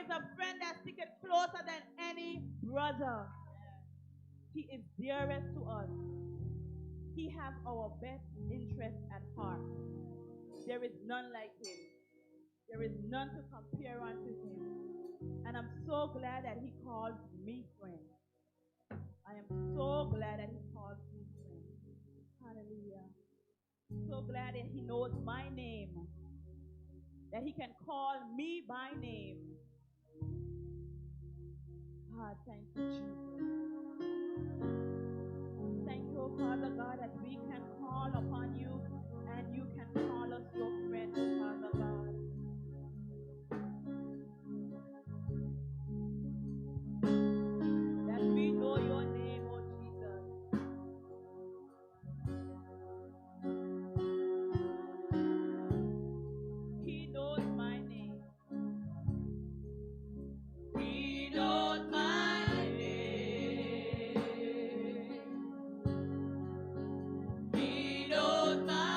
is a friend that sticketh closer than any brother. He is dearest to us. He has our best interest at heart. There is none like him. There is none to compare unto him. And I'm so glad that he calls me friend. I am so glad that he calls me friend. Hallelujah. So glad that he knows my name. That he can call me by name. God, thank you, Jesus. Thank you, Father God, that we can call upon you and you can call us your friend, Father God. That we know your name, oh Jesus. He knows my name. He knows my name. He knows my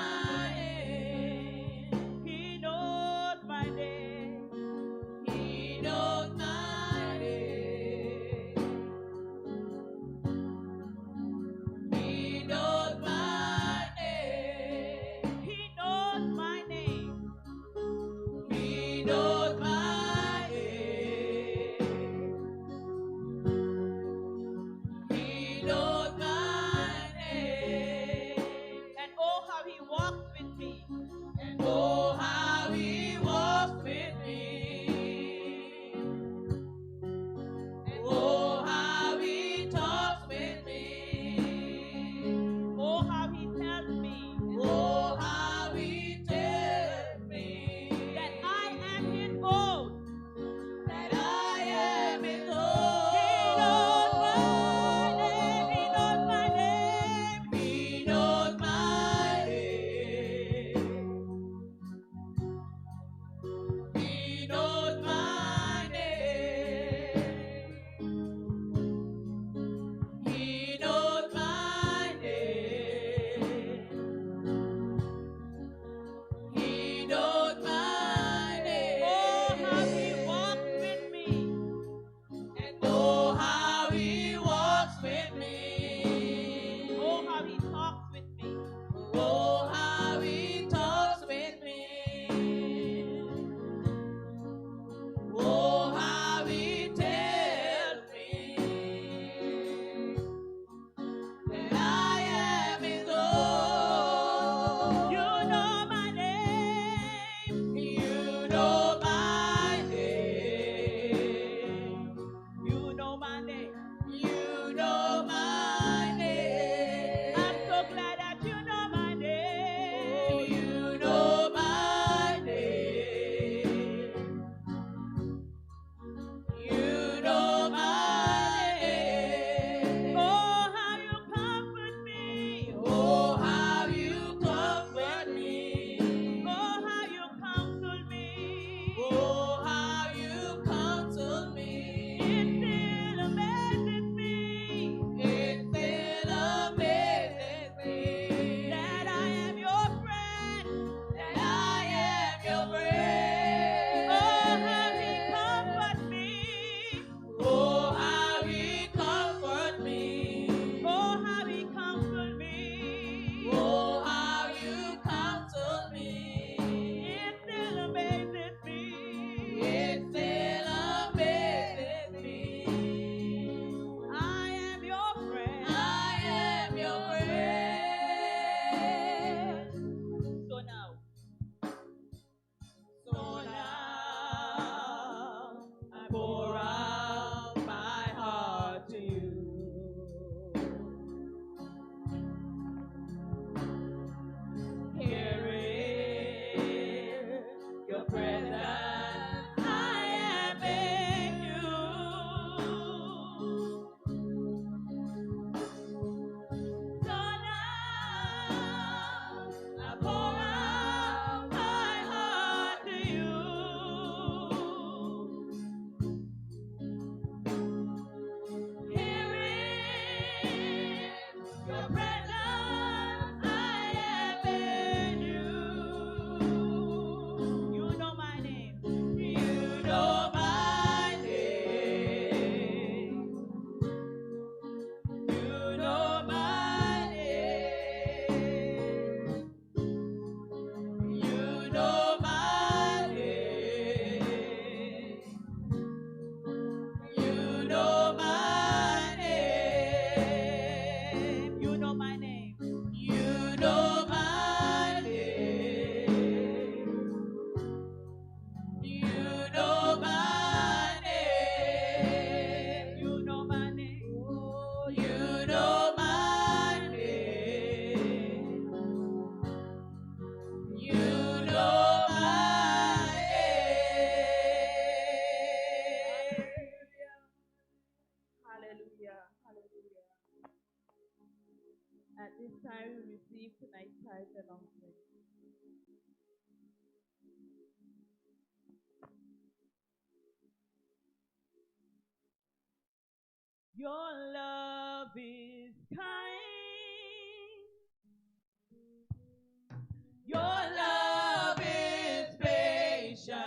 this time we receive tonight's tithe and offering. Your love is kind. Your love is patient.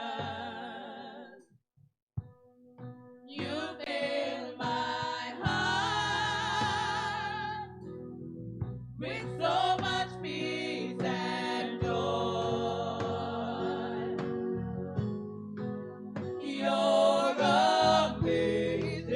You fill my heart with so much peace and joy. You're amazing.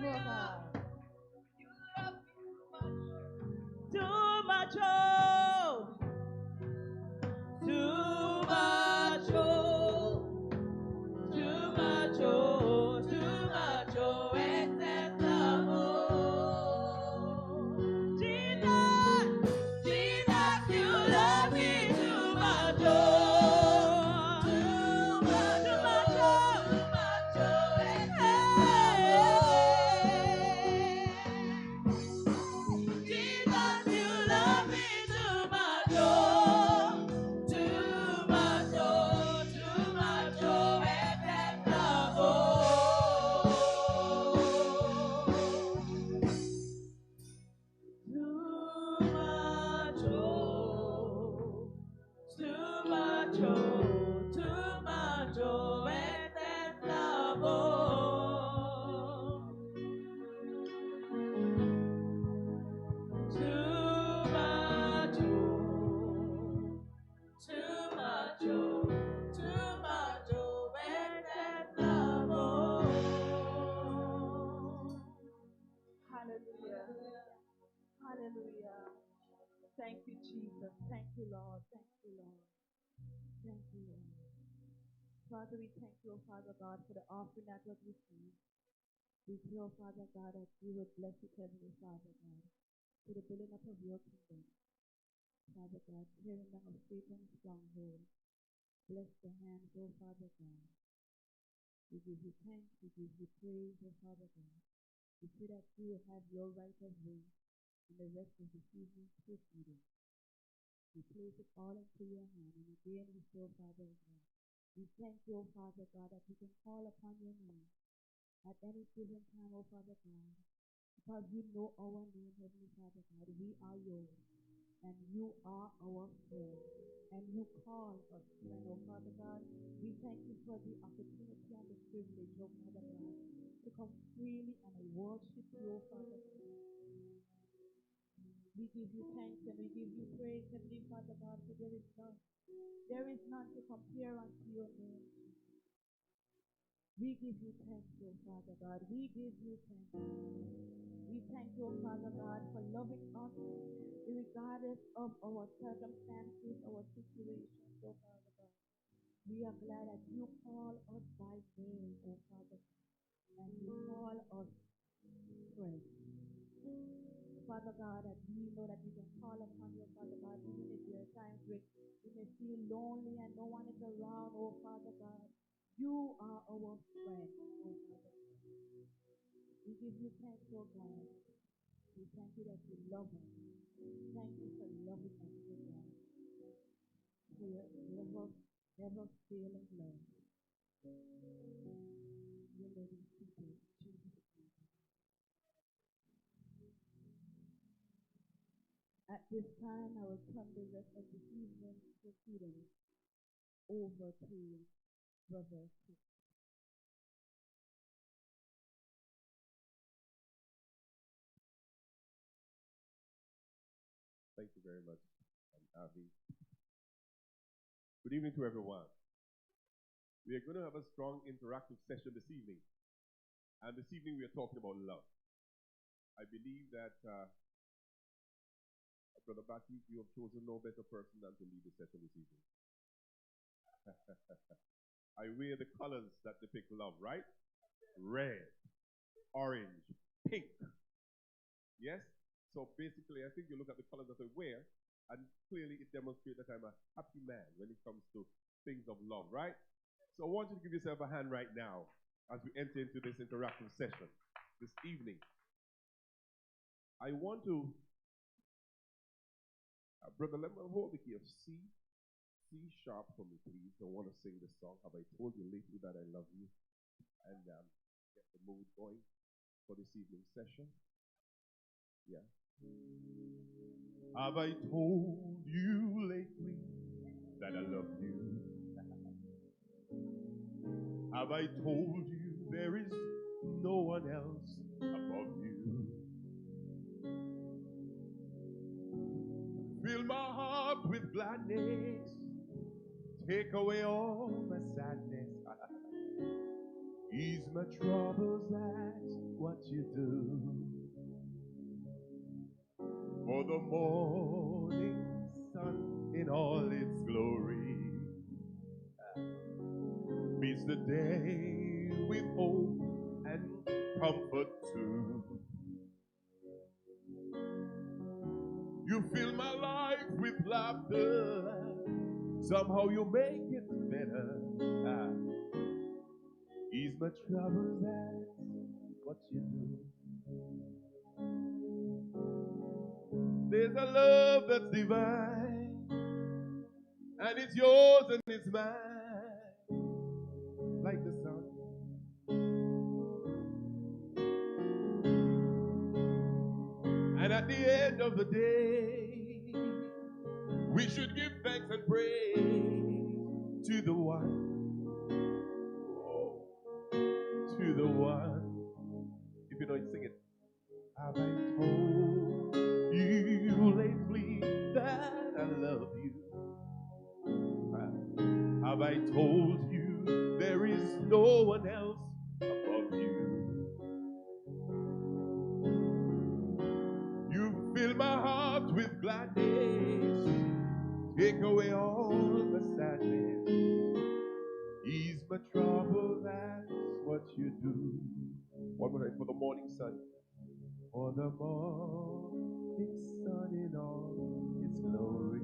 love, oh God. Too much, oh. Too much, oh. Too much, oh. Too much, oh. Excess love, oh. Jesus, Jesus, you love me too much, oh. Too much, oh. Too much, oh. Excess love, oh. Jesus, you love me too much, oh. Too much, oh. Too much, oh. Excess love, oh. Too much, oh. Too much, oh. Too much, oh. Excess love, oh. Too much, oh. Too much, oh. Too much, oh. Excess love, oh. Hallelujah. Hallelujah. Thank you, Jesus. Thank you, Lord. Thank you, Lord. Thank you, Lord. Father, we thank you, oh Father God, for the offering that was received. We pray, oh Father God, that you would bless it, Heavenly Father God, to the building up of your kingdom. Father God, tearing down of Satan's stronghold. Bless the hands, oh Father God. We give you thanks, we give you praise, oh Father God. We pray that you will have your right of way in the rest of this evening's proceeding. We place it all into your hand, and again we say, oh Father God, we thank you, oh Father God, that we can call upon your name at any given time, oh Father God, because you know our name, Heavenly Father God. We are yours, and you are our friend, and you call us friend, oh Father God. We thank you for the opportunity and the privilege, oh Father God, to come freely and worship you, oh Father God. We give you thanks and we give you praise, Heavenly Father God, for there is none. There is none to compare unto your name. We give you thanks, oh Father God. We give you thanks. We thank you, oh Father God, for loving us regardless of our circumstances, our situations, oh Father God. We are glad that you call us by name, oh Father God, and you call us friends. Father God, that we know that we can call upon you, Father God, even if there are times when we may feel lonely and no one is around, oh Father God. You are our friend, oh Father God. We give you thanks, oh God. We thank you that you love us. Thank you for loving us, oh God. For your never failing love. Your living people, Jesus. At this time, I will turn the rest of the evening's proceedings over to Brother Cook. Thank you very much, Avi. Good evening to everyone. We are going to have a strong interactive session this evening. And this evening we are talking about love. I believe that, Brother Matthew, you have chosen no better person than to lead the session this evening. I wear the colors that depict love, right? Red, orange, pink. Yes? So basically, I think you look at the colors that I wear, and clearly it demonstrates that I'm a happy man when it comes to things of love, right? So I want you to give yourself a hand right now as we enter into this interactive session this evening. I want to, Brother, let me hold the key of C sharp for me, please. I want to sing this song. Have I told you lately that I love you? And get the mood going for this evening's session. Yeah. Have I told you lately that I love you? Have I told you there is no one else above you? Fill my heart with gladness, take away all my sadness. Ease my troubles, that's what you do. For the morning sun in all its glory meets the day with hope and comfort too. You fill my life with laughter, somehow you make it better. Ease my troubles, that's what you do. There's a love that's divine, and it's yours and it's mine, like the sun. And at the end of the day, we should give thanks and praise to the one, oh, to the one. If you know it, sing it. Have I told you lately that I love you? Have I told you there is no one else above you? You fill my heart with gladness, take away all the sadness, ease my trouble, that's what you do. One more time for the morning sun. For the morning sun in all its glory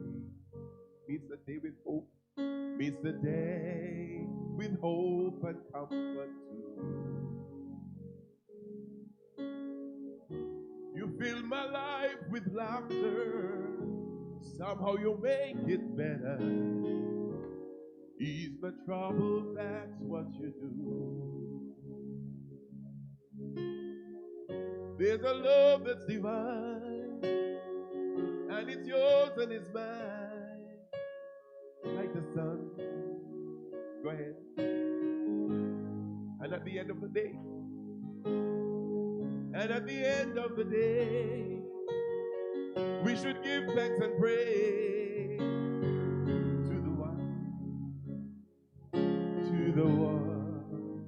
meets the day with hope, meets the day with hope and comfort too. You fill my life with laughter, somehow you make it better. Ease my trouble, that's what you do. There's a love that's divine, and it's yours and it's mine, like the sun. Go ahead. And at the end of the day, and at the end of the day, we should give thanks and praise to the one, to the one.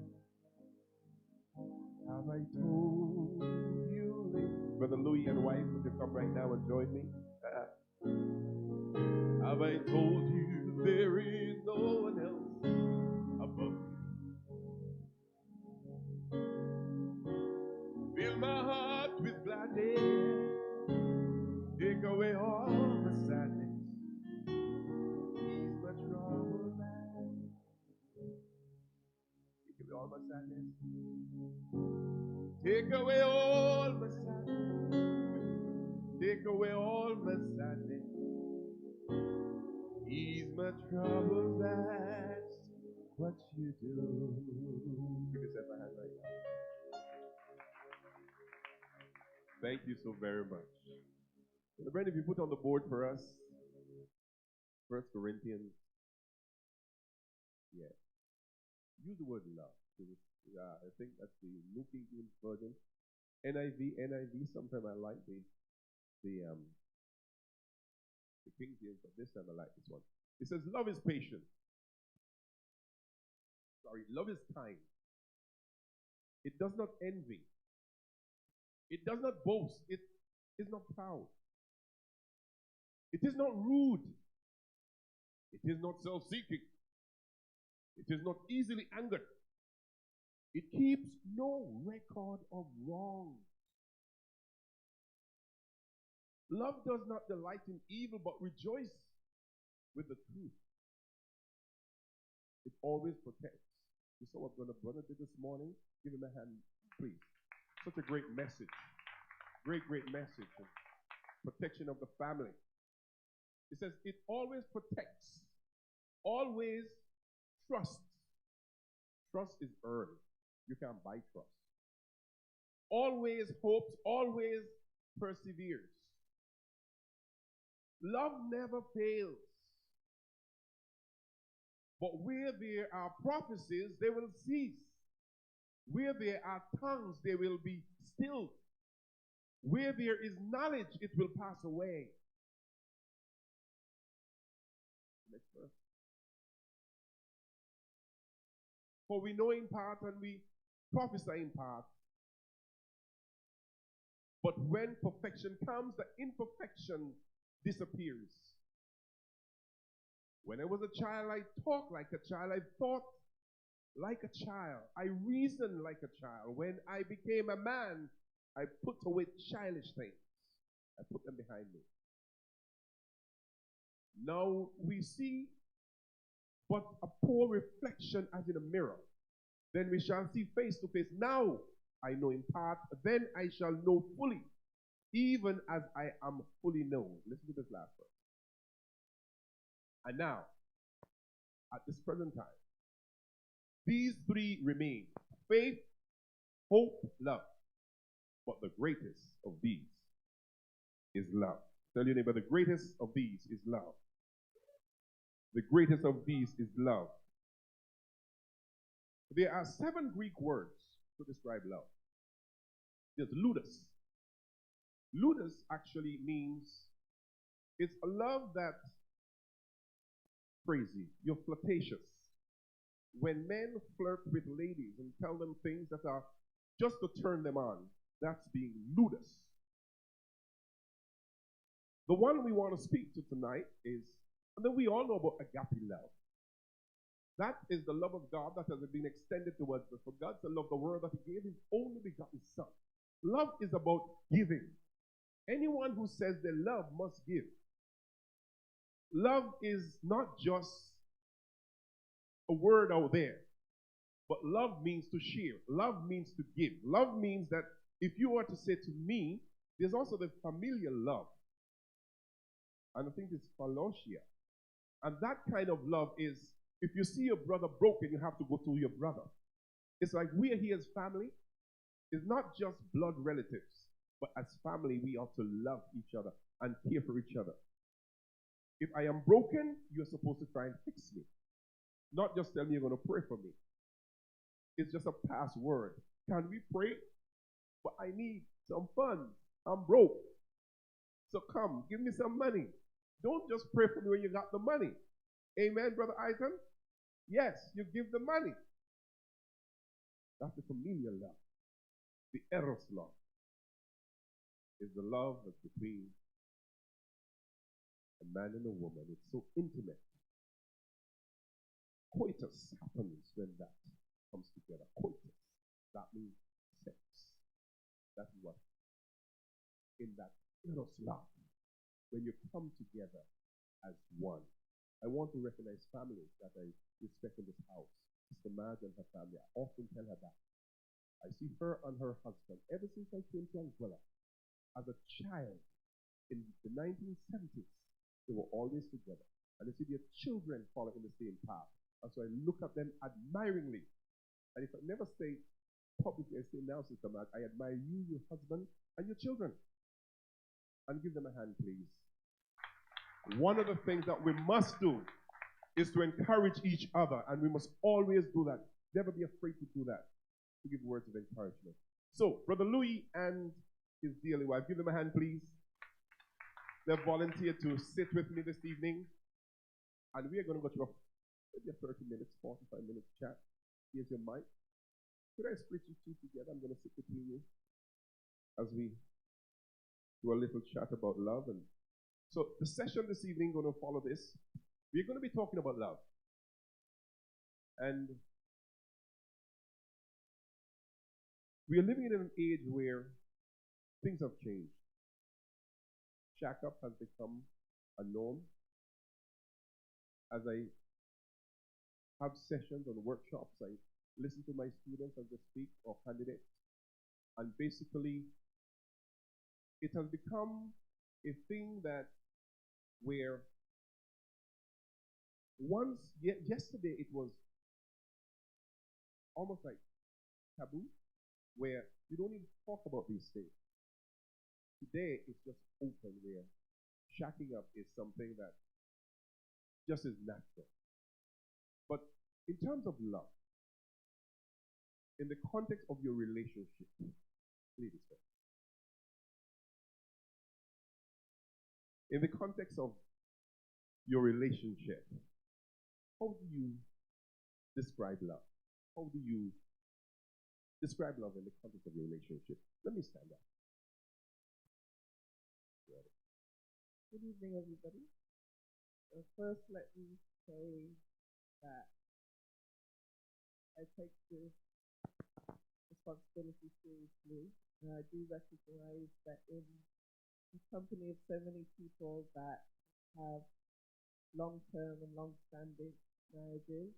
Have I told you lately? Brother Louis and wife, would you come right now and join me? Have I told you there is no one else above you? Fill my heart with gladness, take away all the sadness, ease my trouble, take away all my sadness, take away all my sadness, take away all my sadness, ease my trouble, that's what you do. Give yourself a hand right now. Thank you so very much. Brandon, if you put on the board for us, 1 Corinthians, yeah. Use the word love. I think that's the New King James Version. NIV. Sometimes I like the King James, but this time I like this one. It says, "Love is patient. Love is kind. It does not envy. It does not boast. It is not proud. It is not rude. It is not self-seeking. It is not easily angered. It keeps no record of wrong. Love does not delight in evil, but rejoice with the truth. It always protects." You saw what Brother did this morning? Give him a hand, please. Such a great message. Great message. Protection of the family. It says it always protects, always trusts. Trust is earned. You can't buy trust. Always hopes, always perseveres. Love never fails. But where there are prophecies, they will cease. Where there are tongues, they will be stilled. Where there is knowledge, it will pass away. Next verse. For we know in part and we prophesy in part. But when perfection comes, the imperfection disappears. When I was a child, I talked like a child. I thought like a child. I reasoned like a child. When I became a man, I put away childish things. I put them behind me. Now we see but a poor reflection as in a mirror. Then we shall see face to face. Now I know in part, then I shall know fully, even as I am fully known. Listen to this last verse. And now, at this present time, these three remain: faith, hope, love. But the greatest of these is love. Tell your neighbor, the greatest of these is love. The greatest of these is love. There are 7 Greek words to describe love. There's ludus. Ludus actually means it's a love that's crazy. You're flirtatious. When men flirt with ladies and tell them things that are just to turn them on, that's being ludus. The one we want to speak to tonight is, and then we all know about agape love. That is the love of God that has been extended towards us. For God to love the world that He gave His only begotten Son. Love is about giving. Anyone who says they love must give. Love is not just a word out there, but love means to share. Love means to give. Love means that if you were to say to me, there's also the familial love. And I think it's philautia. And that kind of love is, if you see your brother broken, you have to go to your brother. It's like we are here as family. It's not just blood relatives, but as family, we ought to love each other and care for each other. If I am broken, you're supposed to try and fix me. Not just tell me you're going to pray for me. It's just a password. Can we pray? But I need some funds. I'm broke. So come, give me some money. Don't just pray for me when you got the money. Amen, Brother Aiton? Yes, you give the money. That's the familial love. The eros love is the love that's between a man and a woman. It's so intimate. Coitus happens when that comes together. Coitus. That means sex. That's what. In that eros love, when you come together as one. I want to recognize families that I respect in this house. Sister Madge and her family. I often tell her that. I see her and her husband ever since I came to Anguilla. As a child in the 1970s, they were always together. And I see their children following the same path. And so I look at them admiringly. And if I never say publicly, I say now, Sister Madge, I admire you, your husband, and your children. And give them a hand, please. One of the things that we must do is to encourage each other, and we must always do that. Never be afraid to do that, to give words of encouragement. So, Brother Louis and his dearly wife, give them a hand, please. They've volunteered to sit with me this evening, and we are going to go to maybe a 30 minutes, 45 minutes chat. Here's your mic. Could I split you two together? I'm going to sit between you as we do a little chat about love. And so the session this evening going to follow this. We're going to be talking about love. And we are living in an age where things have changed. Shack up has become a norm. As I have sessions and workshops, I listen to my students as they speak or candidates. And basically, it has become a thing that where yesterday it was almost like taboo, where you don't even talk about these things. Today it's just open, where shacking up is something that just is natural. But in terms of love, in the context of your relationship, ladies first. In the context of your relationship, how do you describe love? how do you describe love in the context of your relationship? Let me stand up. Good evening, everybody. First, let me say that I take this responsibility seriously, and I do recognize that in the company of so many people that have long-term and long-standing marriages,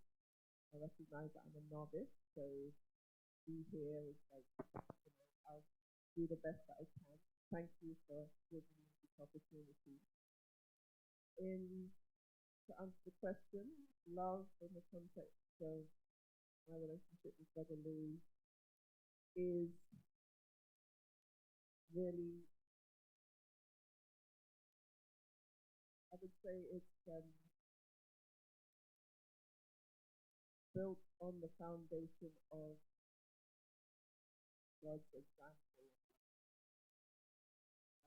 I recognize that I'm a novice, so be here is like, I'll do the best that I can. Thank you for giving me this opportunity. To answer the question, love in the context of my relationship with Brother Louis is really, I would say it's built on the foundation of God's example.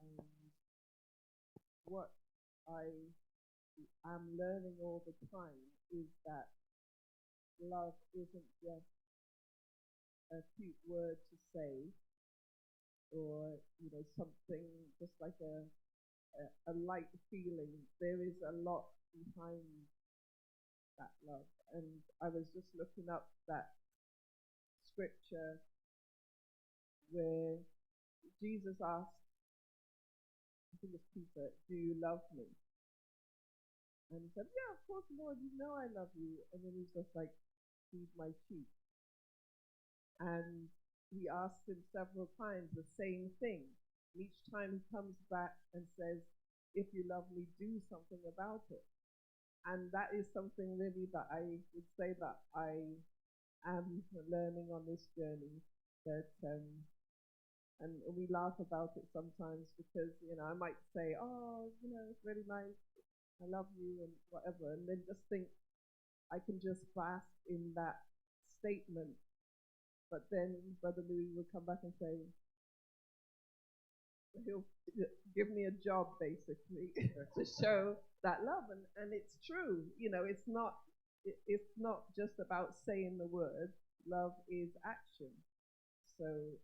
And what I am learning all the time is that love isn't just a cute word to say, or something just like a light feeling. There is a lot behind that love, and I was just looking up that scripture where Jesus asked, I think it's Peter, "Do you love me?" And he said, "Yeah, of course, Lord, you know I love you." And then he's just like, "Feed my sheep." And he asked him several times the same thing. Each time he comes back and says, "If you love me, do something about it." And that is something really that I would say that I am learning on this journey. That and we laugh about it sometimes because I might say, "Oh, it's really nice, I love you," and whatever, and then just think I can just bask in that statement. But then Brother Louis will come back and say, he'll give me a job basically to show that love, and it's true. It's not just about saying the words. Love is action. So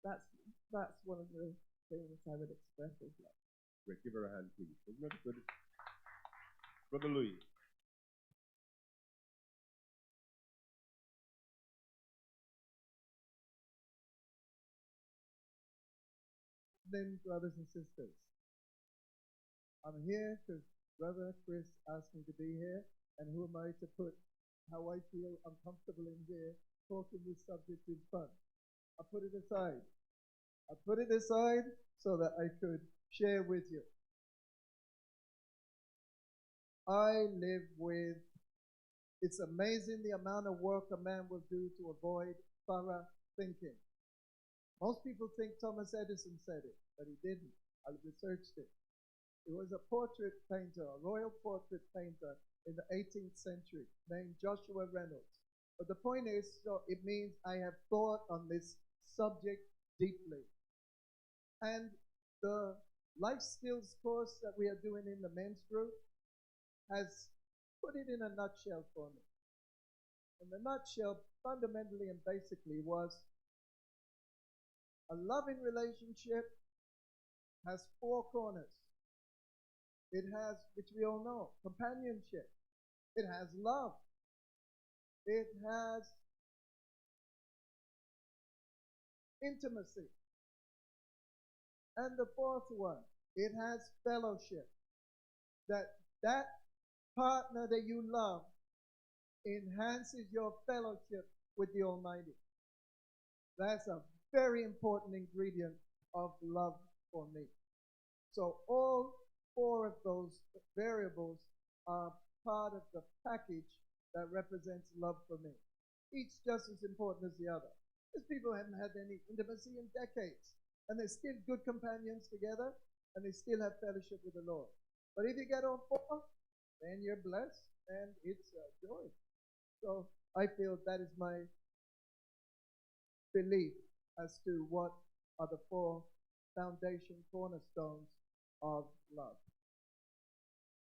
that's one of the things I would express as love. Great, give her a hand, please. Isn't that good? Brother Louis. Then, brothers and sisters, I'm here because Brother Chris asked me to be here, and who am I to put how I feel uncomfortable in here talking this subject in front? I put it aside. I put it aside so that I could share with you. I live with, it's amazing the amount of work a man will do to avoid thorough thinking. Most people think Thomas Edison said it, but he didn't. I researched it. He was a portrait painter, a royal portrait painter in the 18th century named Joshua Reynolds. But the point is, so it means I have thought on this subject deeply. And the life skills course that we are doing in the men's group has put it in a nutshell for me. And the nutshell fundamentally and basically was a loving relationship has four corners. It has, which we all know, companionship. It has love. It has intimacy. And the fourth one, it has fellowship. That partner that you love enhances your fellowship with the Almighty. That's a very important ingredient of love for me. So all four of those variables are part of the package that represents love for me. Each just as important as the other. Because people haven't had any intimacy in decades, and they're still good companions together, and they still have fellowship with the Lord. But if you get all four, then you're blessed, and it's a joy. So I feel that is my belief as to what are the four foundation cornerstones of love.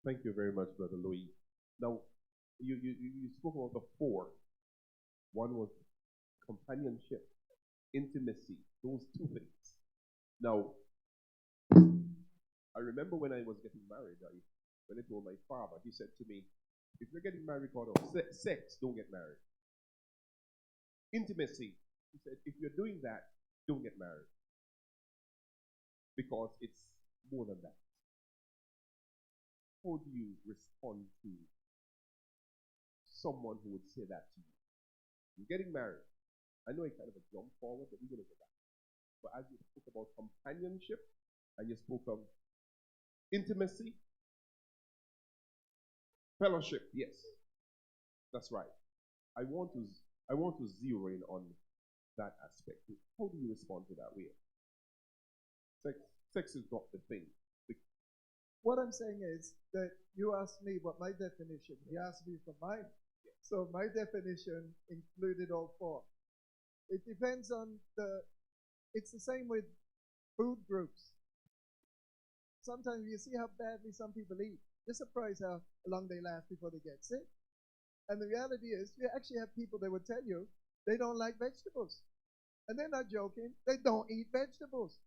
Thank you very much, Brother Louis. Now, you spoke about the four. One was companionship, intimacy, those two things. Now, I remember when I was getting married, when I told my father, he said to me, if you're getting married because of sex, don't get married. Intimacy, he said, if you're doing that, don't get married. Because it's more than that. How do you respond to someone who would say that to you? You're getting married. I know it's kind of a jump forward, but we're going to go back. But as you spoke about companionship, and you spoke of intimacy, fellowship, yes, that's right. I want to zero in on that aspect. How do you respond to that way? Sex is not the thing. What I'm saying is that you asked me what my definition. You asked me for mine. So my definition included all four. It depends on it's the same with food groups. Sometimes you see how badly some people eat. You're surprised how long they last before they get sick. And the reality is, you actually have people that would tell you they don't like vegetables. And they're not joking. They don't eat vegetables.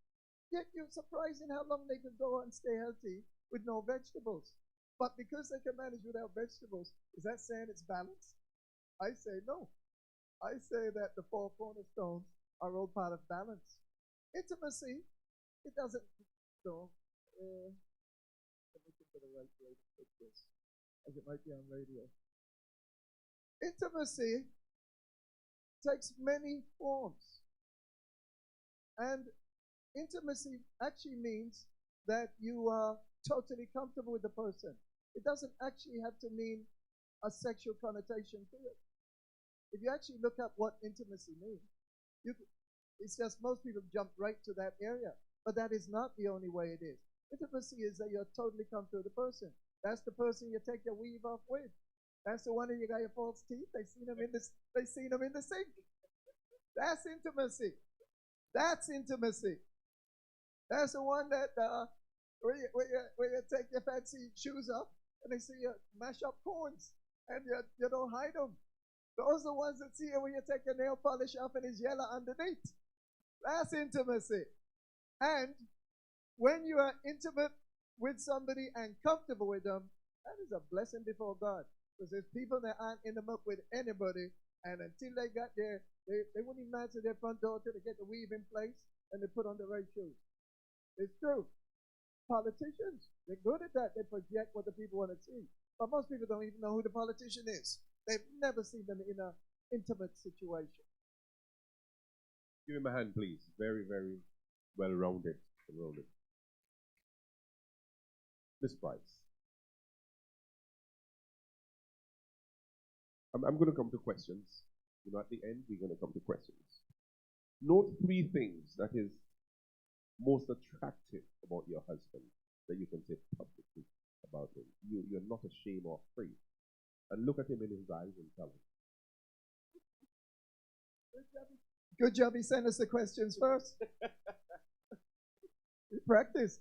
Yet you're surprised in how long they can go and stay healthy with no vegetables. But because they can manage without vegetables, is that saying it's balanced? I say no. I say that the four cornerstones are all part of balance. Intimacy, it doesn't, no. Let me think of the right way to put this, as it might be on radio. Intimacy takes many forms. And intimacy actually means that you are totally comfortable with the person. It doesn't actually have to mean a sexual connotation to it. If you actually look up what intimacy means, it's just most people jump right to that area. But that is not the only way it is. Intimacy is that you're totally comfortable with the person. That's the person you take your weave off with. That's the one that you got your false teeth. They seen them in the sink. That's intimacy. That's intimacy. That's the one that where you take your fancy shoes off and they see you mash up corns and you don't hide them. Those are the ones that see you when you take your nail polish off and it's yellow underneath. That's intimacy. And when you are intimate with somebody and comfortable with them, that is a blessing before God. Because there's people that aren't intimate with anybody, and until they got there, they wouldn't even answer their front door till they get the weave in place and they put on the right shoes. It's true. Politicians, they're good at that. They project what the people want to see. But most people don't even know who the politician is. They've never seen them in an intimate situation. Give him a hand, please. Very, very well-rounded. Miss Price. I'm going to come to questions. At the end, we're going to come to questions. Note 3 things that is most attractive about your husband that you can say publicly about him. You're not ashamed or afraid. And look at him in his eyes and tell him. Good job, he sent us the questions first. Practice.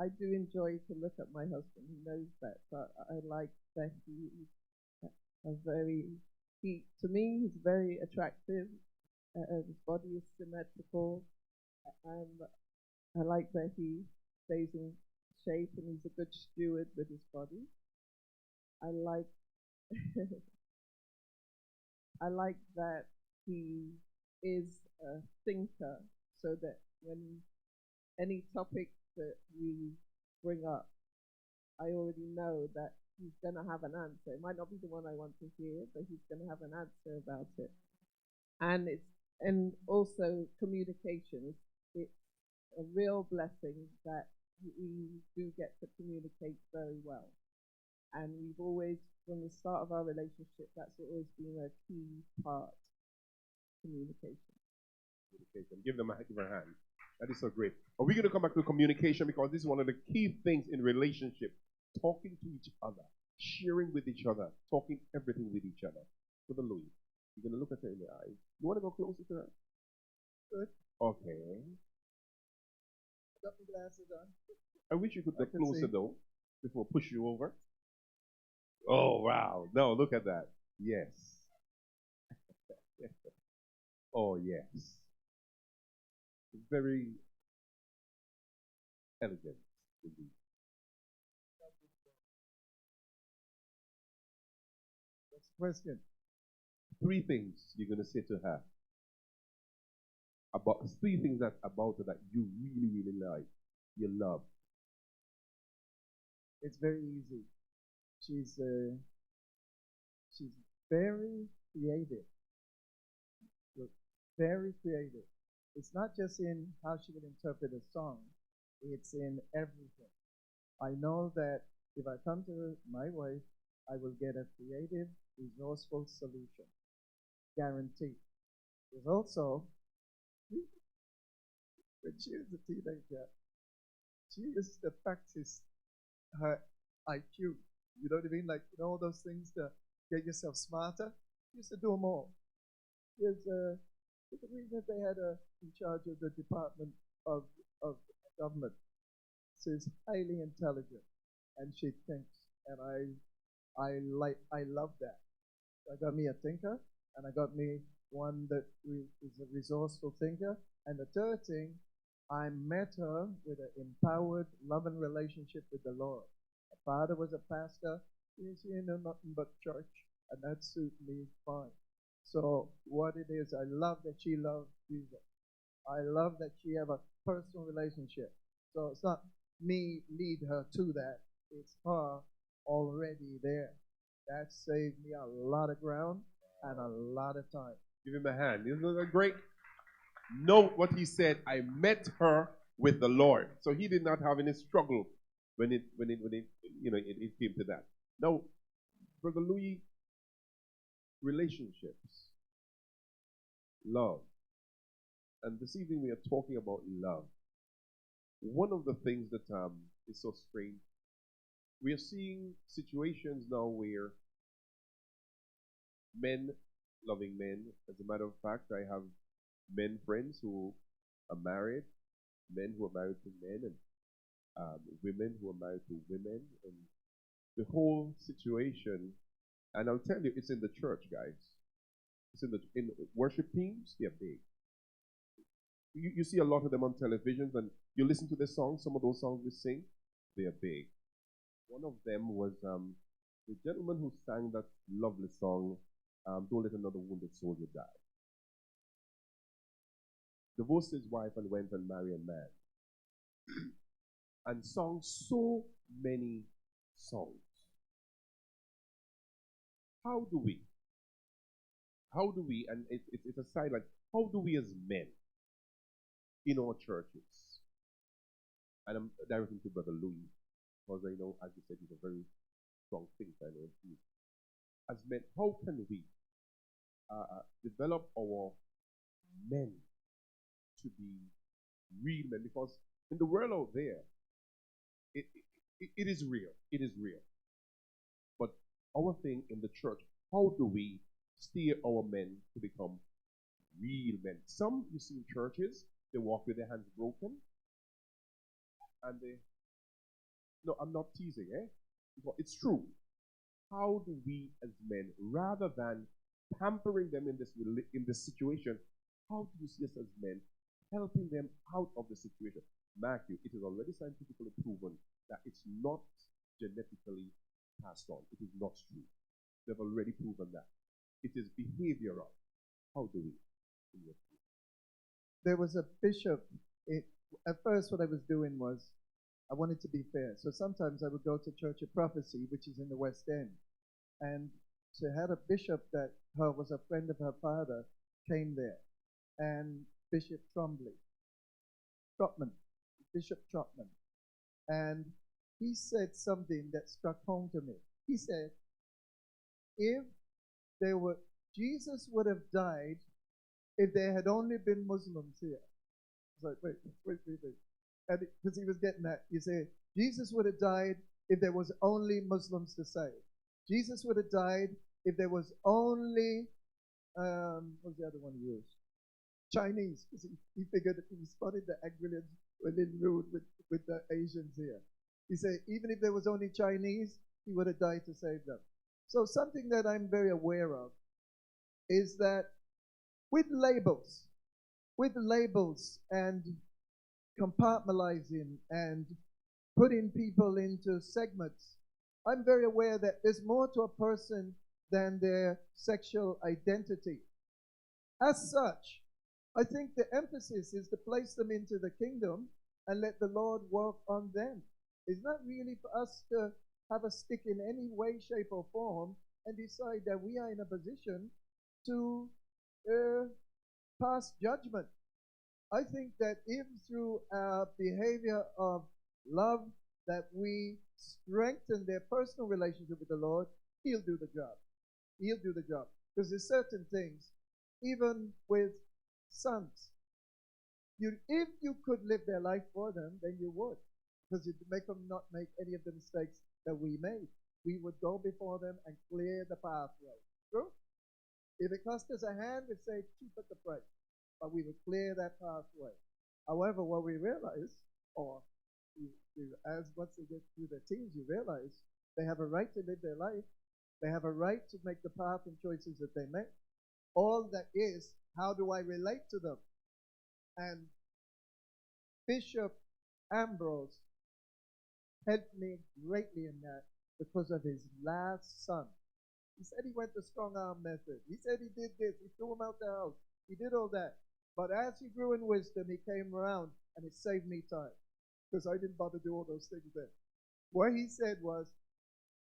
I do enjoy to look at my husband. He knows that. But I like that to me, he's very attractive. His body is symmetrical. And I like that he stays in shape and he's a good steward with his body. I like I like that he is a thinker, so that when any topic that we bring up, I already know that he's going to have an answer. It might not be the one I want to hear, but he's going to have an answer about it. And also communication. It's a real blessing that we do get to communicate very well. And we've always, from the start of our relationship, that's always been a key part, communication. Give them a hand. That is so great. Are we going to come back to communication? Because this is one of the key things in relationship. Talking to each other, sharing with each other, talking everything with each other. Brother Louis, you're going to look at her in the eyes. You want to go closer to her? Good. Okay. Got my glasses on. I wish you could get closer though. before I push you over. Oh, wow. No, look at that. Yes. Oh, yes. Very elegant indeed. What's the question? Three things you're going to say to her about three things that about her that you really, really like, you love. It's very easy. She's very creative. Look, very creative. It's not just in how she will interpret a song, it's in everything. I know that if I come to my wife, I will get a creative, resourceful solution. Guaranteed. There's also, when she was a teenager, she used to practice her IQ. You know what I mean? Like, you know, all those things to get yourself smarter. She used to do them all. There's the reason that they had her in charge of the Department of, of Government. She's highly intelligent, and she thinks, and I love that. I got me a thinker, and I got me one that is a resourceful thinker. And the third thing, I met her with an empowered, loving relationship with the Lord. Her father was a pastor. She didn't know nothing but church, and that suited me fine. So what it is, I love that she loves Jesus. I love that she have a personal relationship. So it's not me lead her to that. It's her already there. That saved me a lot of ground and a lot of time. Give him a hand. Isn't that great? Note what he said. I met her with the Lord. So he did not have any struggle when it came to that. Now, Brother Louis, relationships, love. And this evening we are talking about love. One of the things that is so strange, we are seeing situations now where men loving men. As a matter of fact, I have men friends who are married, men who are married to men, and women who are married to women, and the whole situation. And I'll tell you, it's in the church, guys. It's in worship teams. They're big. You see a lot of them on televisions, and you listen to their songs. Some of those songs we sing, they are big. One of them was the gentleman who sang that lovely song, "Don't Let Another Wounded Soldier Die." Divorced his wife and went and married a man, and sung so many songs. How do we? How do we? And it's a sideline. How do we as men in our churches? And I'm directing to Brother Louis, because I know, as you said, he's a very strong thinker. I know he, as men, how can we develop our men to be real men? Because in the world out there, it is real. It is real. But our thing in the church, how do we steer our men to become real men? Some you see in churches, they walk with their hands broken, and they. No, I'm not teasing, eh? It's true. How do we as men, rather than pampering them in this situation, how do you see us as men helping them out of the situation? Mark you, it is already scientifically proven that it's not genetically passed on. It is not true. They've already proven that. It is behavioral. How do we? There was a bishop. At first, what I was doing was I wanted to be fair. So sometimes I would go to Church of Prophecy, which is in the West End. And she had a bishop that was a friend of her father, came there. And Bishop Trotman, Bishop Trotman. And he said something that struck home to me. He said, if there were, Jesus would have died if there had only been Muslims here. I was like, wait. And because he was getting that, you say, Jesus would have died if there was only Muslims to save. Jesus would have died if there was only, what's the other one he used? Chinese, because he figured that he was funny the Anguillians were a little rude with the Asians here. He said, even if there was only Chinese, he would have died to save them. So something that I'm very aware of is that with labels and compartmentalizing and putting people into segments, I'm very aware that there's more to a person than their sexual identity. As such, I think the emphasis is to place them into the kingdom and let the Lord work on them. It's not really for us to have a stick in any way, shape, or form and decide that we are in a position to pass judgment. I think that if through our behavior of love that we strengthen their personal relationship with the Lord, He'll do the job. He'll do the job. Because there's certain things, even with sons, if you could live their life for them, then you would. Because you'd make them not make any of the mistakes that we made. We would go before them and clear the pathway. True? If it cost us a hand, we'd say, cheap at the price. But we would clear that pathway. However, what we realize, or as once they get through their teens, you realize they have a right to live their life. They have a right to make the path and choices that they make. All that is, how do I relate to them? And Bishop Ambrose helped me greatly in that because of his last son. He said he went the strong arm method. He said he did this. He threw him out the house. He did all that. But as he grew in wisdom, he came around, and it saved me time because I didn't bother to do all those things then. What he said was,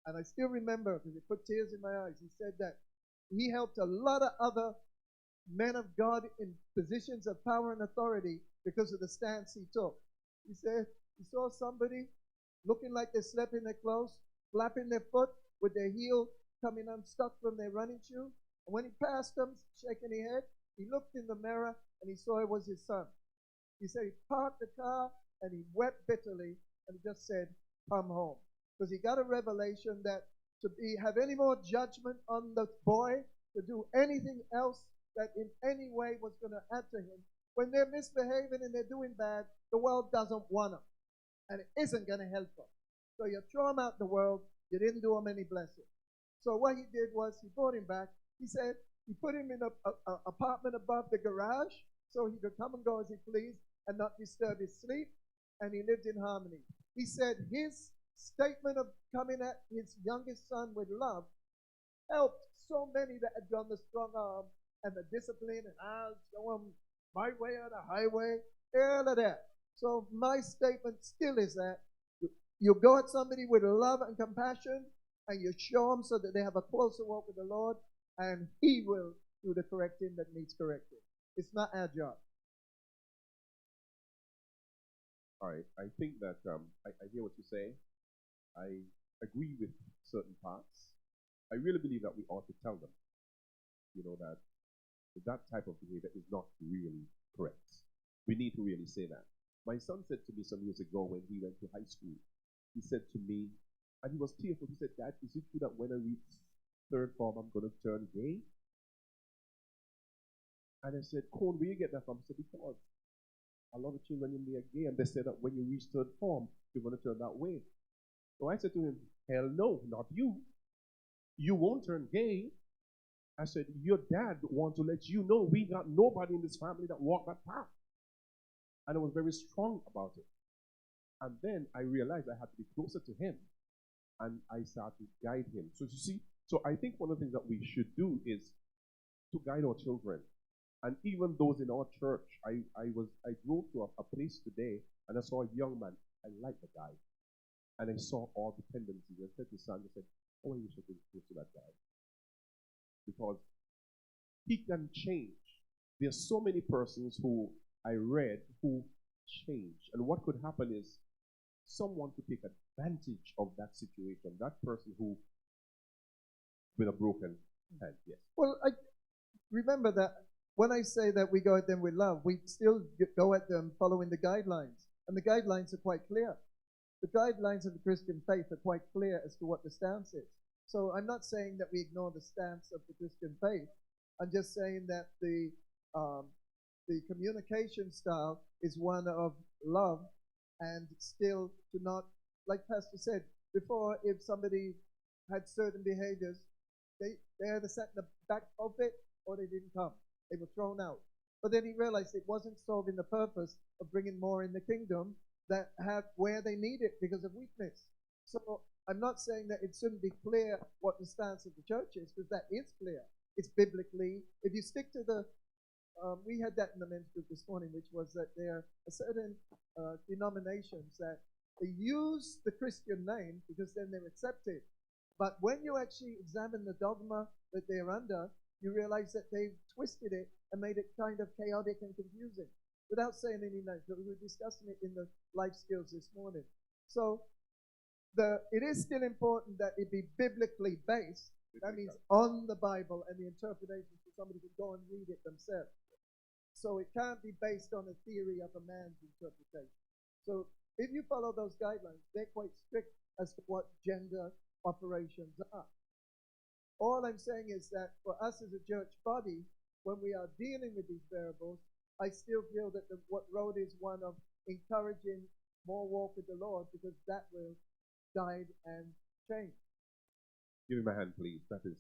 and I still remember because it put tears in my eyes, he said that he helped a lot of other men of God in positions of power and authority because of the stance he took. He said he saw somebody looking like they slept in their clothes, flapping their foot with their heel coming unstuck from their running shoe. And when he passed them, shaking his head, he looked in the mirror and he saw it was his son. He said he parked the car and he wept bitterly and just said, come home. Because he got a revelation that to have any more judgment on the boy, to do anything else that in any way was going to add to him. When they're misbehaving and they're doing bad, the world doesn't want them. And it isn't going to help them. So you throw them out the world, you didn't do him any blessing. So what he did was he brought him back. He said he put him in an apartment above the garage so he could come and go as he pleased and not disturb his sleep. And he lived in harmony. He said his statement of coming at his youngest son with love helped so many that had gone the strong arm and the discipline, and I'll show them my way or the highway, all of that. So my statement still is that you go at somebody with love and compassion, and you show them so that they have a closer walk with the Lord, and He will do the correcting that needs correcting. It's not our job. All right. I think that I hear what you say. I agree with certain parts. I really believe that we ought to tell them, that that type of behavior is not really correct. We need to really say that. My son said to me some years ago when he went to high school, he said to me, and he was tearful, he said, Dad, is it true that when I reach third form, I'm going to turn gay? And I said, Corn, where you get that from? He said, because a lot of children in there are gay, and they said that when you reach third form, you're going to turn that way. So I said to him, hell no, not you. You won't turn gay. I said, your dad wants to let you know we got nobody in this family that walked that path. And I was very strong about it. And then I realized I had to be closer to him. And I started to guide him. So you see, so I think one of the things that we should do is to guide our children. And even those in our church, I drove to a place today and I saw a young man. I liked the guy. And I saw all the tendencies. I said to Sandra, I said, oh, I wish I could close to that guy. Because he can change. There's so many persons who I read who change. And what could happen is someone could take advantage of that situation. That person who, with a broken hand, yes. Well, I remember that when I say that we go at them with love, we still go at them following the guidelines. And the guidelines are quite clear. The guidelines of the Christian faith are quite clear as to what the stance is. So I'm not saying that we ignore the stance of the Christian faith. I'm just saying that the communication style is one of love and still to not like Pastor said before, if somebody had certain behaviors, they either sat in the back of it or they didn't come. They were thrown out. But then he realized it wasn't solving the purpose of bringing more in the kingdom that have where they need it because of weakness. So I'm not saying that it shouldn't be clear what the stance of the church is, because that is clear. It's biblically. If you stick to the, we had that in the men's group this morning, which was that there are certain denominations that they use the Christian name because then they're accepted. But when you actually examine the dogma that they're under, you realize that they've twisted it and made it kind of chaotic and confusing. Without saying any names, but we were discussing it in the life skills this morning. So it is still important that it be biblically based. That means on the Bible and the interpretation, so somebody can go and read it themselves. So it can't be based on a theory of a man's interpretation. So if you follow those guidelines, they're quite strict as to what gender operations are. All I'm saying is that for us as a church body, when we are dealing with these variables, I still feel that what road is one of encouraging more walk with the Lord, because that will guide and change. Give me my hand, please. That is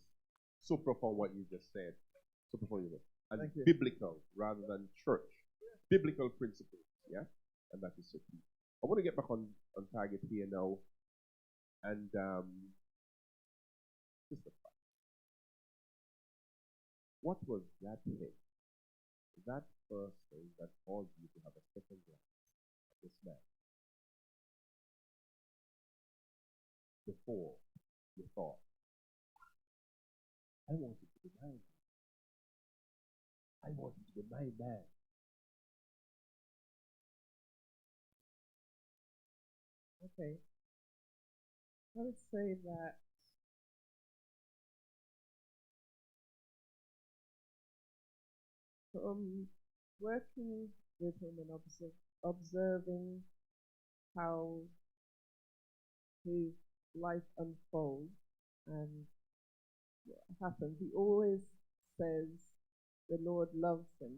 so profound what you just said. So profound. And Thank you. biblical rather than church. Biblical principles, yeah? And that is so key. I want to get back on target here now. And just a fact. What was that thing? That first thing that caused you to have a second glance at this man before you thought, I wanted to be my man. I wanted to be my man. Okay. I would say that from working with him and observing how his life unfolds and what happens, he always says the Lord loves him,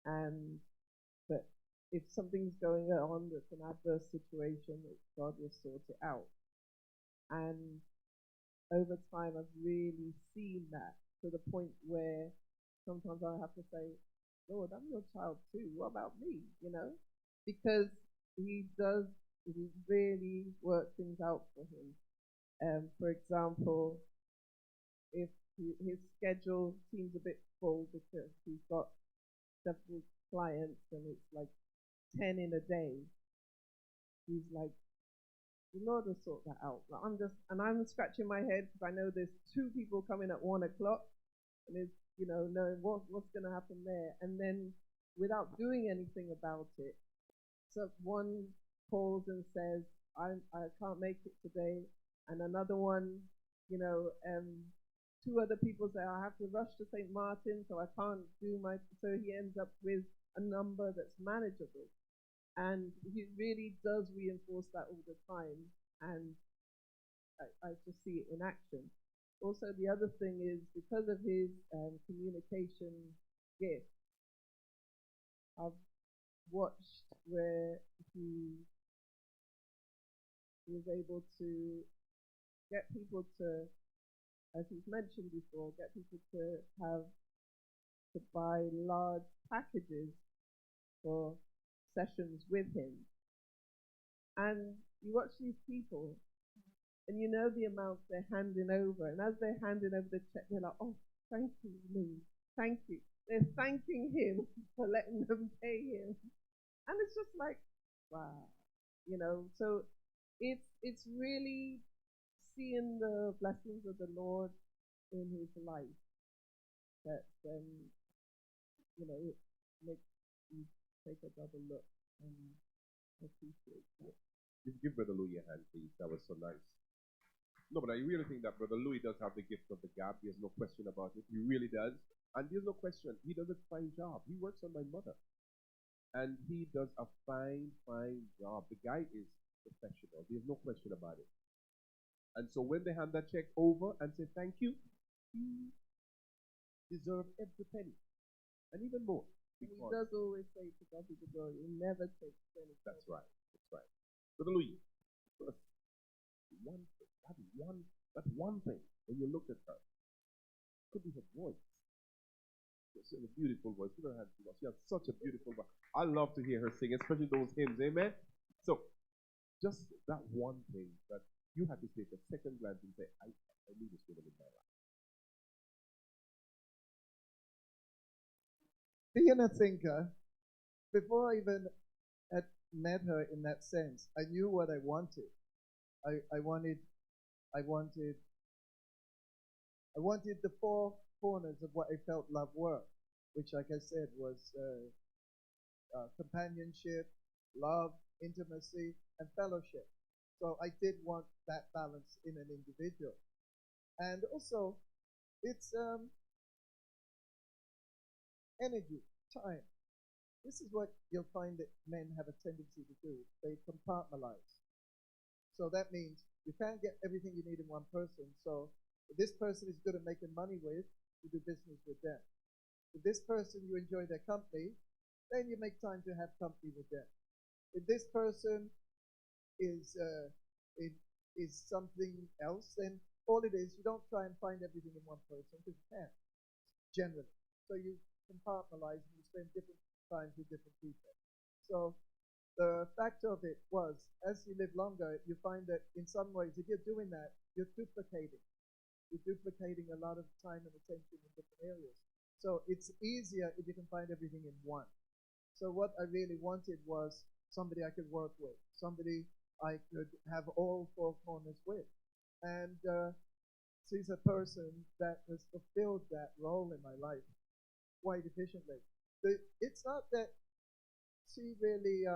and that if something's going on that's an adverse situation, that God will sort it out. And over time, I've really seen that to the point where sometimes I have to say, Lord, I'm your child too. What about me? You know, because he really work things out for him. For example, if his schedule seems a bit full because he's got several clients and it's like 10 in a day, he's like, the Lord will sort that out. Like, I'm scratching my head because I know there's 2 people coming at 1 o'clock, and there's, knowing what's going to happen there. And then without doing anything about it, so one calls and says, I can't make it today. And another one, 2 other people say, I have to rush to St. Martin, so I can't do so he ends up with a number that's manageable. And he really does reinforce that all the time. And I just see it in action. Also, the other thing is, because of his communication gift, I've watched where he was able to get people to, as he's mentioned before, get people to buy large packages for sessions with him. And you watch these people, and you know the amount they're handing over. And as they're handing over the check, they're like, oh, thank you, Lee. Thank you. They're thanking him for letting them pay him. And it's just like, wow. So it's really seeing the blessings of the Lord in his life that, it makes you take a double look and appreciate that. Give Brother Louis a hand, please. That was so nice. No, but I really think that Brother Louis does have the gift of the gab. There's no question about it. He really does. And there's no question. He does a fine job. He works on my mother. And he does a fine, fine job. The guy is professional. There's no question about it. And so when they hand that check over and say thank you, he deserves every penny. And even more. He does always say to God be the glory. He never takes credit. That's right. That's right. Brother Louis, First, one thing, that one thing, when you look at her, could be her voice. She has a beautiful voice. Put her hands together. She has such a beautiful voice. I love to hear her sing, especially those hymns. Amen. So, just that one thing that you had to take a second glance and say, I need this woman in my life. Being a thinker, before I even had met her in that sense, I knew what I wanted. I wanted I wanted I wanted the four corners of what I felt love were, which, like I said, was companionship, love, intimacy, and fellowship. So I did want that balance in an individual. And also, it's energy, time. This is what you'll find that men have a tendency to do. They compartmentalize. So that means you can't get everything you need in one person. So if this person is good at making money with, you do business with them. If this person you enjoy their company, then you make time to have company with them. If this person is is something else, then all it is, you don't try and find everything in one person because you can't, generally. So you compartmentalize and you spend different times with different people. So the fact of it was, as you live longer, you find that in some ways, if you're doing that, you're duplicating. You're duplicating a lot of time and attention in different areas. So it's easier if you can find everything in one. So what I really wanted was somebody I could work with, somebody I could have all four corners with. And she's a person that has fulfilled that role in my life quite efficiently. It's not that she really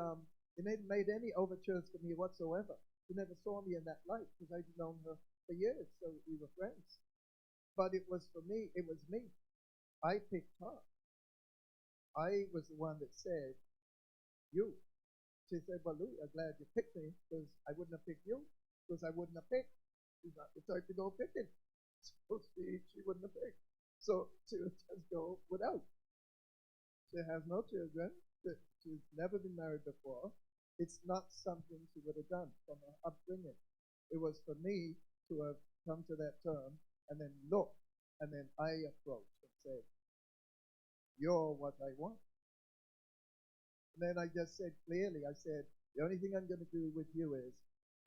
made any overtures to me whatsoever. She never saw me in that light because I'd known her for years, so we were friends. But it was for me, it was me. I picked her. I was the one that said, you. She said, well, Louis, I'm glad you picked me because I wouldn't have picked you because I wouldn't have picked. She's not the type to go picking. So she wouldn't have picked. So she would just go without. She has no children. She's never been married before. It's not something she would have done from her upbringing. It was for me to have come to that term and then look, and then I approached and said, you're what I want. And then I just said clearly, I said, the only thing I'm going to do with you is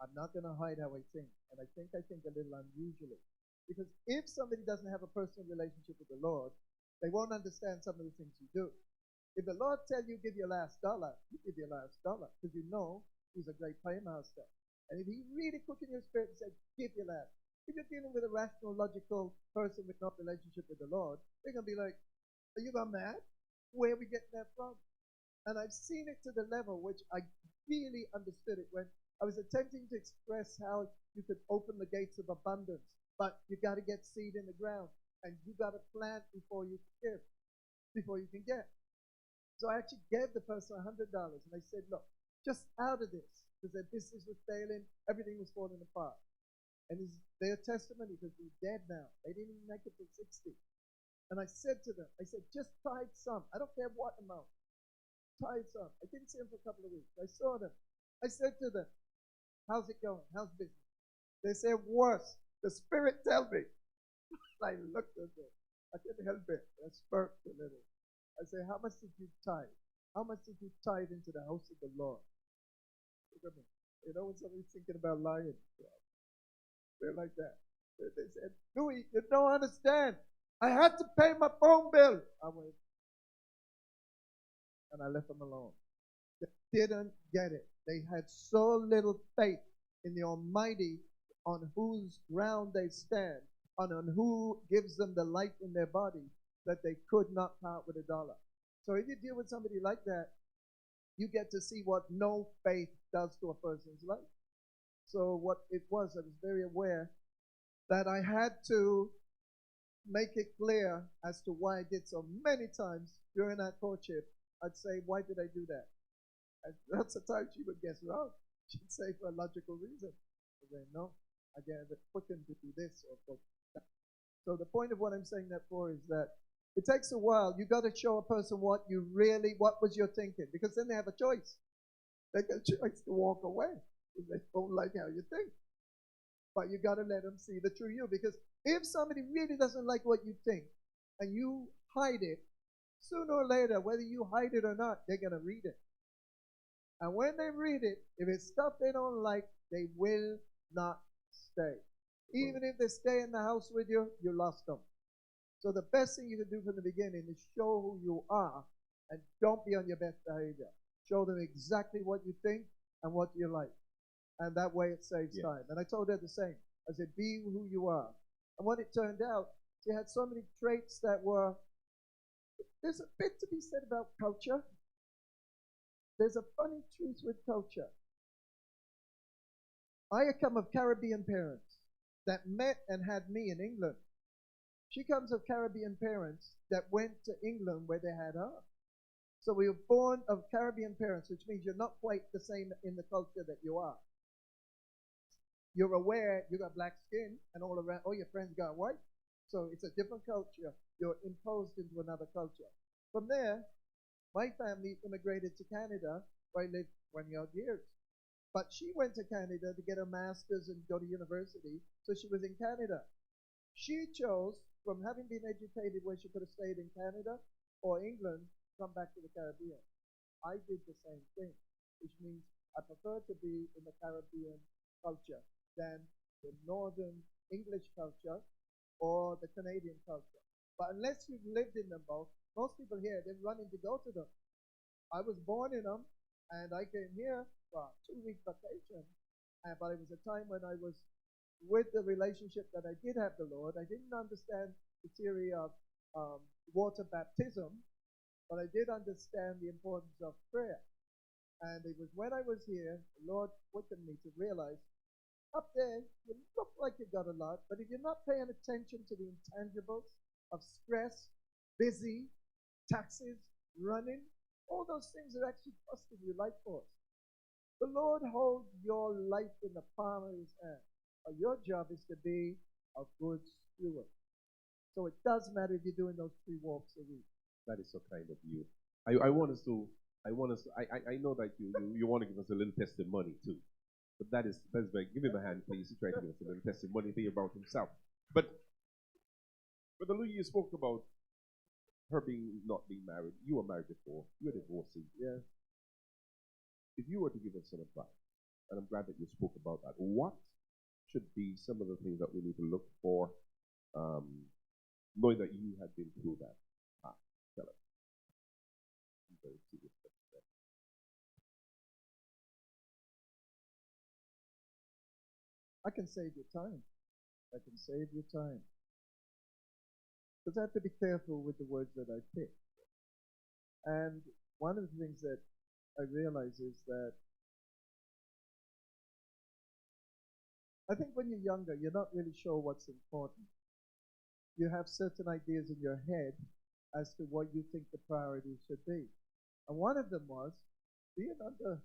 I'm not going to hide how I think. And I think a little unusually. Because if somebody doesn't have a personal relationship with the Lord, they won't understand some of the things you do. If the Lord tell you give your last dollar, you give your last dollar because you know he's a great paymaster. And if he really put in your spirit and said, give your last. If you're dealing with a rational, logical person with no relationship with the Lord, they're going to be like, are you gone mad? Where are we getting that from? And I've seen it to the level which I really understood it when I was attempting to express how you could open the gates of abundance, but you got to get seed in the ground and you got to plant before you can give, before you can get. So I actually gave the person $100 and I said, look, just out of this, because their business was failing, everything was falling apart. And it's their testimony because they're dead now. They didn't even make it to 60. And I said to them, I said, just tithe some. I don't care what amount. Tithe some. I didn't see them for a couple of weeks. I saw them. I said to them, how's it going? How's business? They said, worse. The Spirit tell me. I looked at them. I couldn't help it. I smirked a little. I said, how much did you tithe? How much did you tithe into the house of the Lord? Look at me. You know when somebody's thinking about lying? They're like that. They said, Louis, you don't understand. I had to pay my phone bill. I went, and I left them alone. They didn't get it. They had so little faith in the Almighty on whose ground they stand, and on who gives them the life in their body, that they could not part with a dollar. So if you deal with somebody like that, you get to see what no faith does to a person's life. So what it was, I was very aware that I had to make it clear as to why I did so many times during that courtship. I'd say, why did I do that? And lots of times she would guess wrong. She'd say for a logical reason. I'd say, no, I gave it put him to do this or for that. So the point of what I'm saying that for is that it takes a while. You got to show a person what was your thinking, because then they have a choice. They get a choice to walk away. if they don't like how you think. But you got to let them see the true you. Because if somebody really doesn't like what you think and you hide it, sooner or later, whether you hide it or not, they're going to read it. And when they read it, if it's stuff they don't like, they will not stay. Even if they stay in the house with you, you lost them. So the best thing you can do from the beginning is show who you are and don't be on your best behavior. Show them exactly what you think and what you like. And that way it saves time. And I told her the same. I said, be who you are. And what it turned out, she had so many traits that were, there's a bit to be said about culture. There's a funny truth with culture. I come of Caribbean parents that met and had me in England. She comes of Caribbean parents that went to England where they had her. So we were born of Caribbean parents, which means you're not quite the same in the culture that you are. You're aware you got black skin and all around, all your friends got white. So it's a different culture. You're imposed into another culture. From there, my family immigrated to Canada where I lived 20 odd years. But she went to Canada to get a master's and go to university, so she was in Canada. She chose, from having been educated where she could have stayed in Canada or England, to come back to the Caribbean. I did the same thing, which means I prefer to be in the Caribbean culture than the northern English culture or the Canadian culture. But unless you've lived in them both, most people here, they're running to go to them. I was born in them, and I came here for a 2-week vacation, but it was a time when I was with the relationship that I did have the Lord. I didn't understand the theory of water baptism, but I did understand the importance of prayer. And it was when I was here, the Lord quickened me to realize, up there, you look like you got a lot, but if you're not paying attention to the intangibles of stress, busy, taxes, running, all those things are actually costing you life force. The Lord holds your life in the palm of his hand. But your job is to be a good steward. So it does matter if you're doing those 3 walks a week. That is so kind of you. I want us to, I know that you want to give us a little testimony too. But that's very, give him a hand, please. He's trying to give us a little testimony thing about himself. But Louis, you spoke about her not being married. You were married before. You were divorcing. Yeah. If you were to give us some advice, and I'm glad that you spoke about that, what should be some of the things that we need to look for, knowing that you had been through that? Tell us. I'm very serious. I can save you time. I can save you time. Because I have to be careful with the words that I pick. And one of the things that I realize is that I think when you're younger, you're not really sure what's important. You have certain ideas in your head as to what you think the priorities should be. And one of them was being under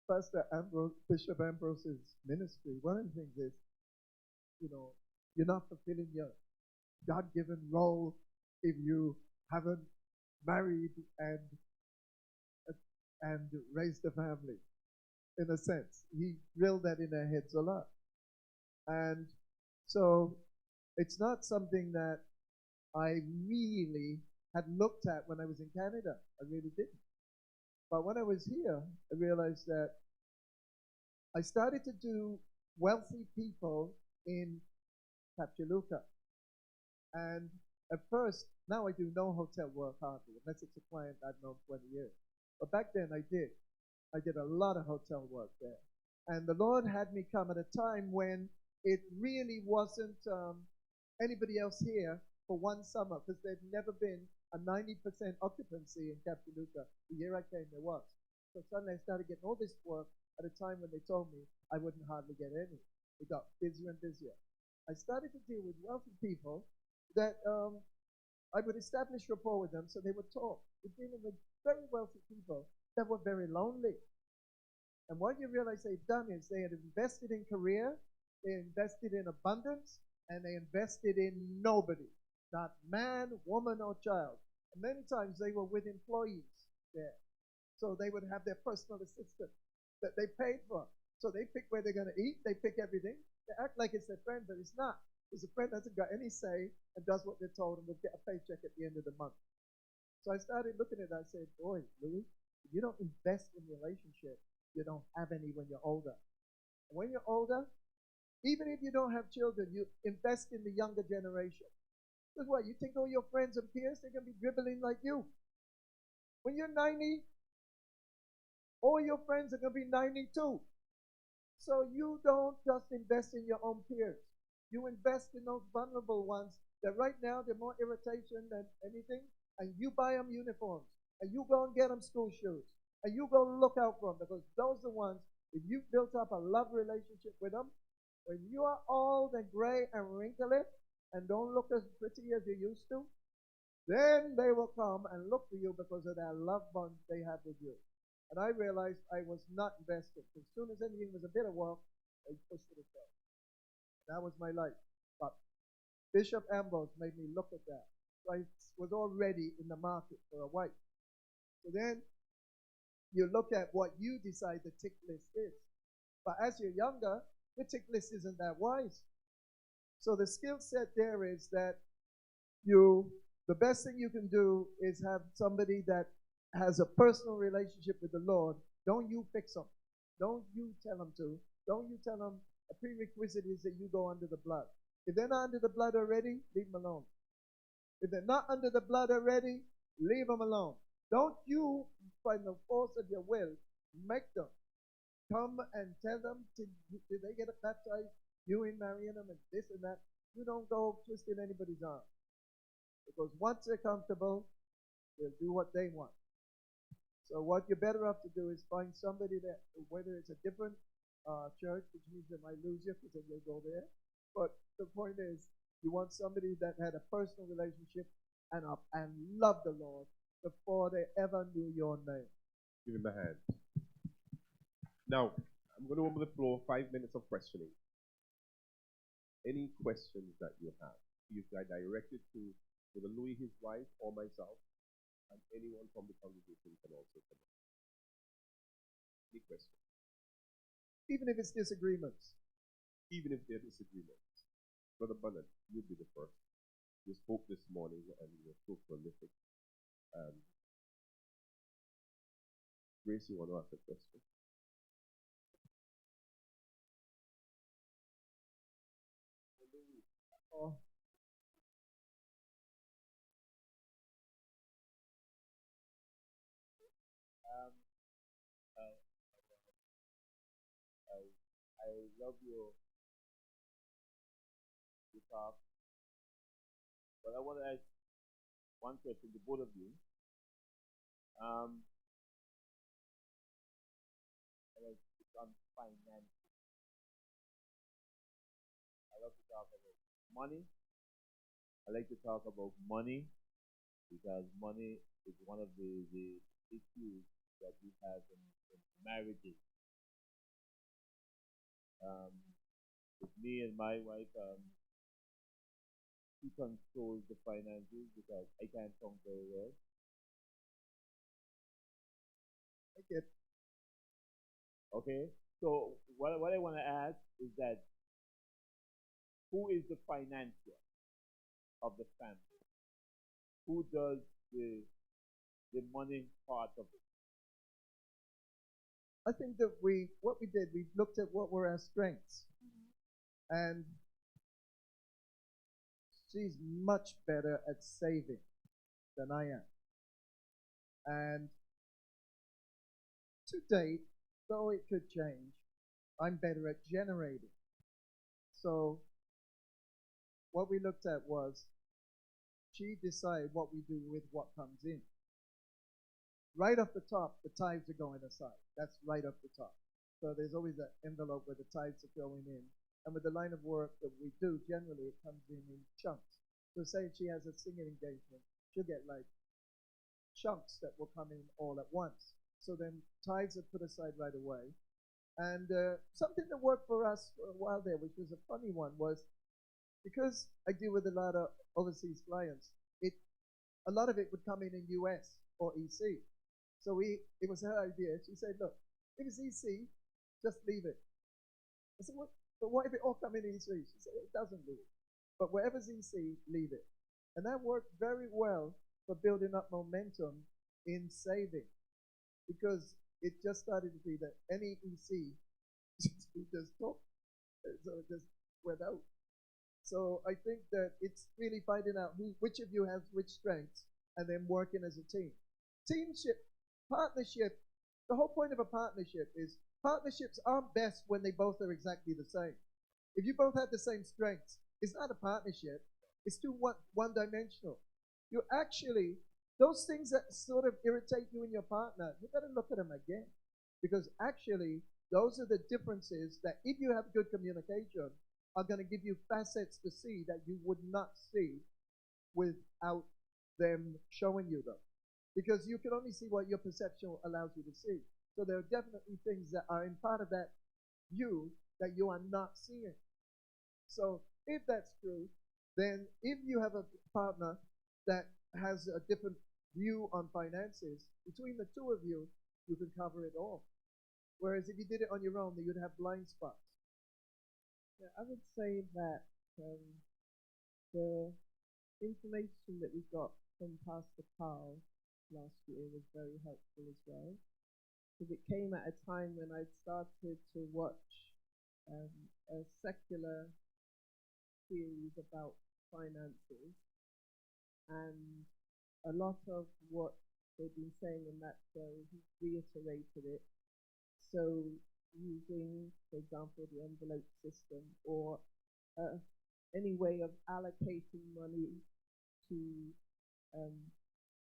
Pastor Ambrose, Bishop Ambrose's ministry. One of the things is, you're not fulfilling your God-given role if you haven't married and raised a family. In a sense, he drilled that in our heads a lot. And so it's not something that I really had looked at when I was in Canada. I really didn't. But when I was here, I realized that I started to do wealthy people in Capchaluca. And at first, now I do no hotel work hardly, unless it's a client I've known 20 years. But back then I did. I did a lot of hotel work there. And the Lord had me come at a time when it really wasn't anybody else here for one summer, because there'd never been a 90% occupancy in Capchaluca. The year I came, there was. So suddenly I started getting all this work at a time when they told me I wouldn't hardly get any. It got busier and busier. I started to deal with wealthy people that I would establish rapport with them so they would talk. We're dealing with very wealthy people that were very lonely. And what you realize they've done is they had invested in career, they invested in abundance, and they invested in nobody, not man, woman, or child. And many times they were with employees there. So they would have their personal assistant that they paid for. So they pick where they're going to eat. They pick everything. They act like it's their friend, but it's not. Because the friend hasn't got any say and does what they're told and will get a paycheck at the end of the month. So I started looking at it. I said, boy, Louis, if you don't invest in relationships, you don't have any when you're older. And when you're older, even if you don't have children, you invest in the younger generation. Because what, you think all your friends and peers, they're going to be dribbling like you. When you're 90, all your friends are going to be 92. So you don't just invest in your own peers. You invest in those vulnerable ones that right now they're more irritation than anything, and you buy them uniforms, and you go and get them school shoes, and you go look out for them, because those are the ones, if you've built up a love relationship with them, when you are old and gray and wrinkly and don't look as pretty as you used to, then they will come and look for you because of that love bond they have with you. And I realized I was not invested. As soon as anything was a bit of work, I pushed it aside. That was my life. But Bishop Ambrose made me look at that. So I was already in the market for a wife. So then you look at what you decide the tick list is. But as you're younger, the tick list isn't that wise. So the skill set there is that the best thing you can do is have somebody that has a personal relationship with the Lord. Don't you fix them. Don't you tell them to. Don't you tell them a prerequisite is that you go under the blood. If they're not under the blood already, leave them alone. If they're not under the blood already, leave them alone. Don't you, by the force of your will, make them come and tell them to, did they get baptized? You ain't marrying them and this and that. You don't go twisting anybody's arm. Because once they're comfortable, they'll do what they want. So what you're better off to do is find somebody that, whether it's a different church, which means they might lose you because then you'll go there. But the point is, you want somebody that had a personal relationship and loved the Lord before they ever knew your name. Give him a hand. Now, I'm going to open the floor, 5 minutes of questioning. Any questions that you have, you can direct it to either Louis, his wife, or myself, and anyone from the congregation can also come up. Any questions? Even if it's disagreements. Even if they're disagreements. Brother Bernard, you'll be the first. You spoke this morning and you were so prolific. Grace, you want to ask a question? Oh. I love your talk, but I want to ask one question to both of you. On finance, I love to talk about money. I like to talk about money because money is one of the issues that we have in marriages. With me and my wife, she controls the finances because I can't count very well. I get. Okay, so what I want to ask is that who is the financier of the family? Who does the money part of it? I think that what we did, we looked at what were our strengths. And she's much better at saving than I am. And to date, though it could change, I'm better at generating. So what we looked at was she decided what we do with what comes in. Right off the top, the tithes are going aside. That's right off the top. So there's always that envelope where the tithes are going in. And with the line of work that we do, generally it comes in chunks. So say if she has a singing engagement, she'll get like chunks that will come in all at once. So then tithes are put aside right away. And something that worked for us for a while there, which was a funny one, was because I deal with a lot of overseas clients, a lot of it would come in US or EC. So it was her idea. She said, look, if it's EC, just leave it. I said, but what if it all come in EC? She said, it doesn't do it. But whatever's EC, leave it. And that worked very well for building up momentum in saving because it just started to be that any EC just talk. So it just went out. So I think that it's really finding out which of you has which strengths and then working as a team. Teamship, partnership, the whole point of a partnership is partnerships aren't best when they both are exactly the same. If you both have the same strengths, it's not a partnership. It's too one-dimensional. You actually, those things that sort of irritate you and your partner, you got to look at them again. Because actually, those are the differences that if you have good communication, are going to give you facets to see that you would not see without them showing you them. Because you can only see what your perception allows you to see. So there are definitely things that are in part of that you that you are not seeing. So if that's true, then if you have a partner that has a different view on finances, between the two of you, you can cover it all. Whereas if you did it on your own, then you'd have blind spots. Yeah, I would say that the information that we got from Pastor Carl last year was very helpful as well. Because it came at a time when I'd started to watch a secular series about finances, and a lot of what they've been saying in that show, he reiterated it. So using, for example, the envelope system or any way of allocating money to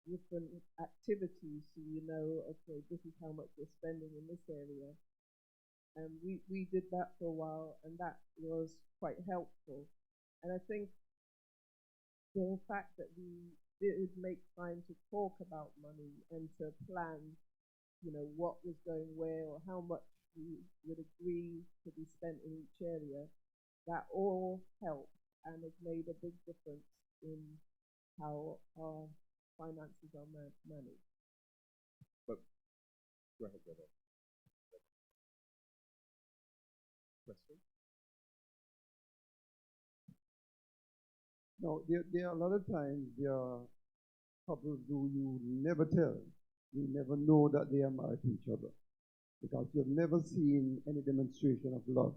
different activities, so you know, okay, this is how much we're spending in this area. And we did that for a while, and that was quite helpful. And I think the fact that we did make time to talk about money and to plan, you know, what was going where or how much we would agree to be spent in each area, that all helped and has made a big difference in how our finances are managed. But go ahead, brother. Question? No, there are a lot of times there are couples who you never tell. You never know that they are married to each other because you've never seen any demonstration of love.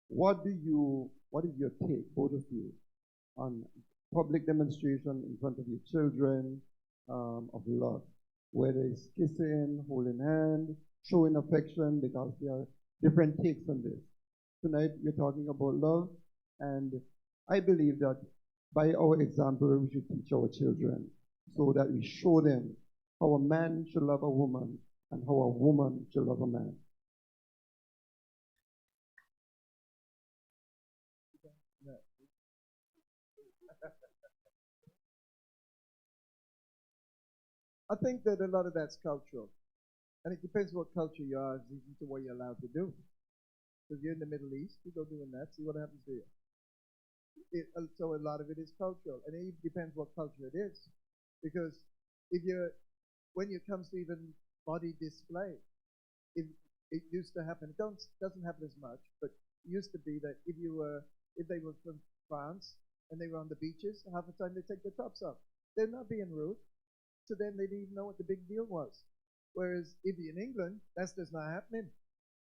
What is your take, both of you, on public demonstration in front of your children of love, whether it's kissing, holding hand, showing affection, because there are different takes on this. Tonight we're talking about love, and I believe that by our example we should teach our children so that we show them how a man should love a woman and how a woman should love a man. I think that a lot of that's cultural. And it depends what culture you are, even to what you're allowed to do. If you're in the Middle East, you go doing that, see what happens to you. So a lot of it is cultural. And it depends what culture it is. Because when it comes to even body display, it used to happen. It doesn't happen as much, but it used to be that if they were from France and they were on the beaches, half the time they take their tops off. They're not being rude. To them, they didn't even know what the big deal was. Whereas if you're in England, that's just not happening.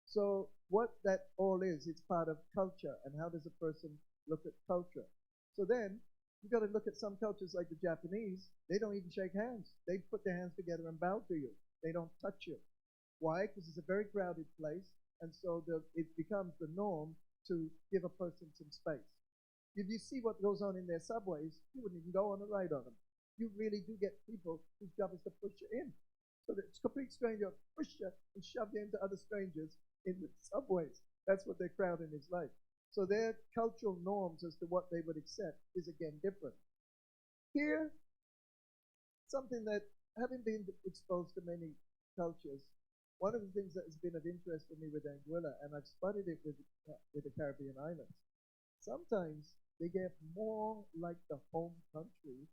So what that all is, it's part of culture. And how does a person look at culture? So then you got to look at some cultures like the Japanese. They don't even shake hands. They put their hands together and bow to you. They don't touch you. Why? Because it's a very crowded place. And so it becomes the norm to give a person some space. If you see what goes on in their subways, you wouldn't even go on a ride on them. You really do get people whose job is to push you in. So that it's a complete stranger push you and shove you into other strangers in the subways. That's what their crowding is like. So their cultural norms as to what they would accept is again different. Here, something that, having been exposed to many cultures, one of the things that has been of interest to me with Anguilla, and I've studied it with the Caribbean islands, sometimes they get more like the home country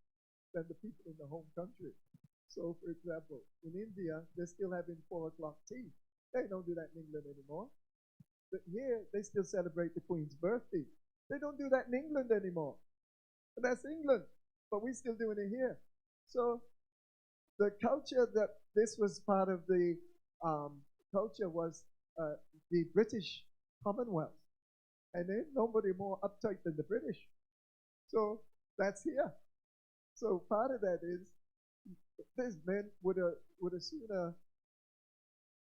than the people in the home country. So, for example, in India, they're still having 4 o'clock tea. They don't do that in England anymore. But here, they still celebrate the Queen's birthday. They don't do that in England anymore. And that's England, but we're still doing it here. So the culture that this was part of the culture was the British Commonwealth. And ain't nobody more uptight than the British. So that's here. So part of that is these men would have sooner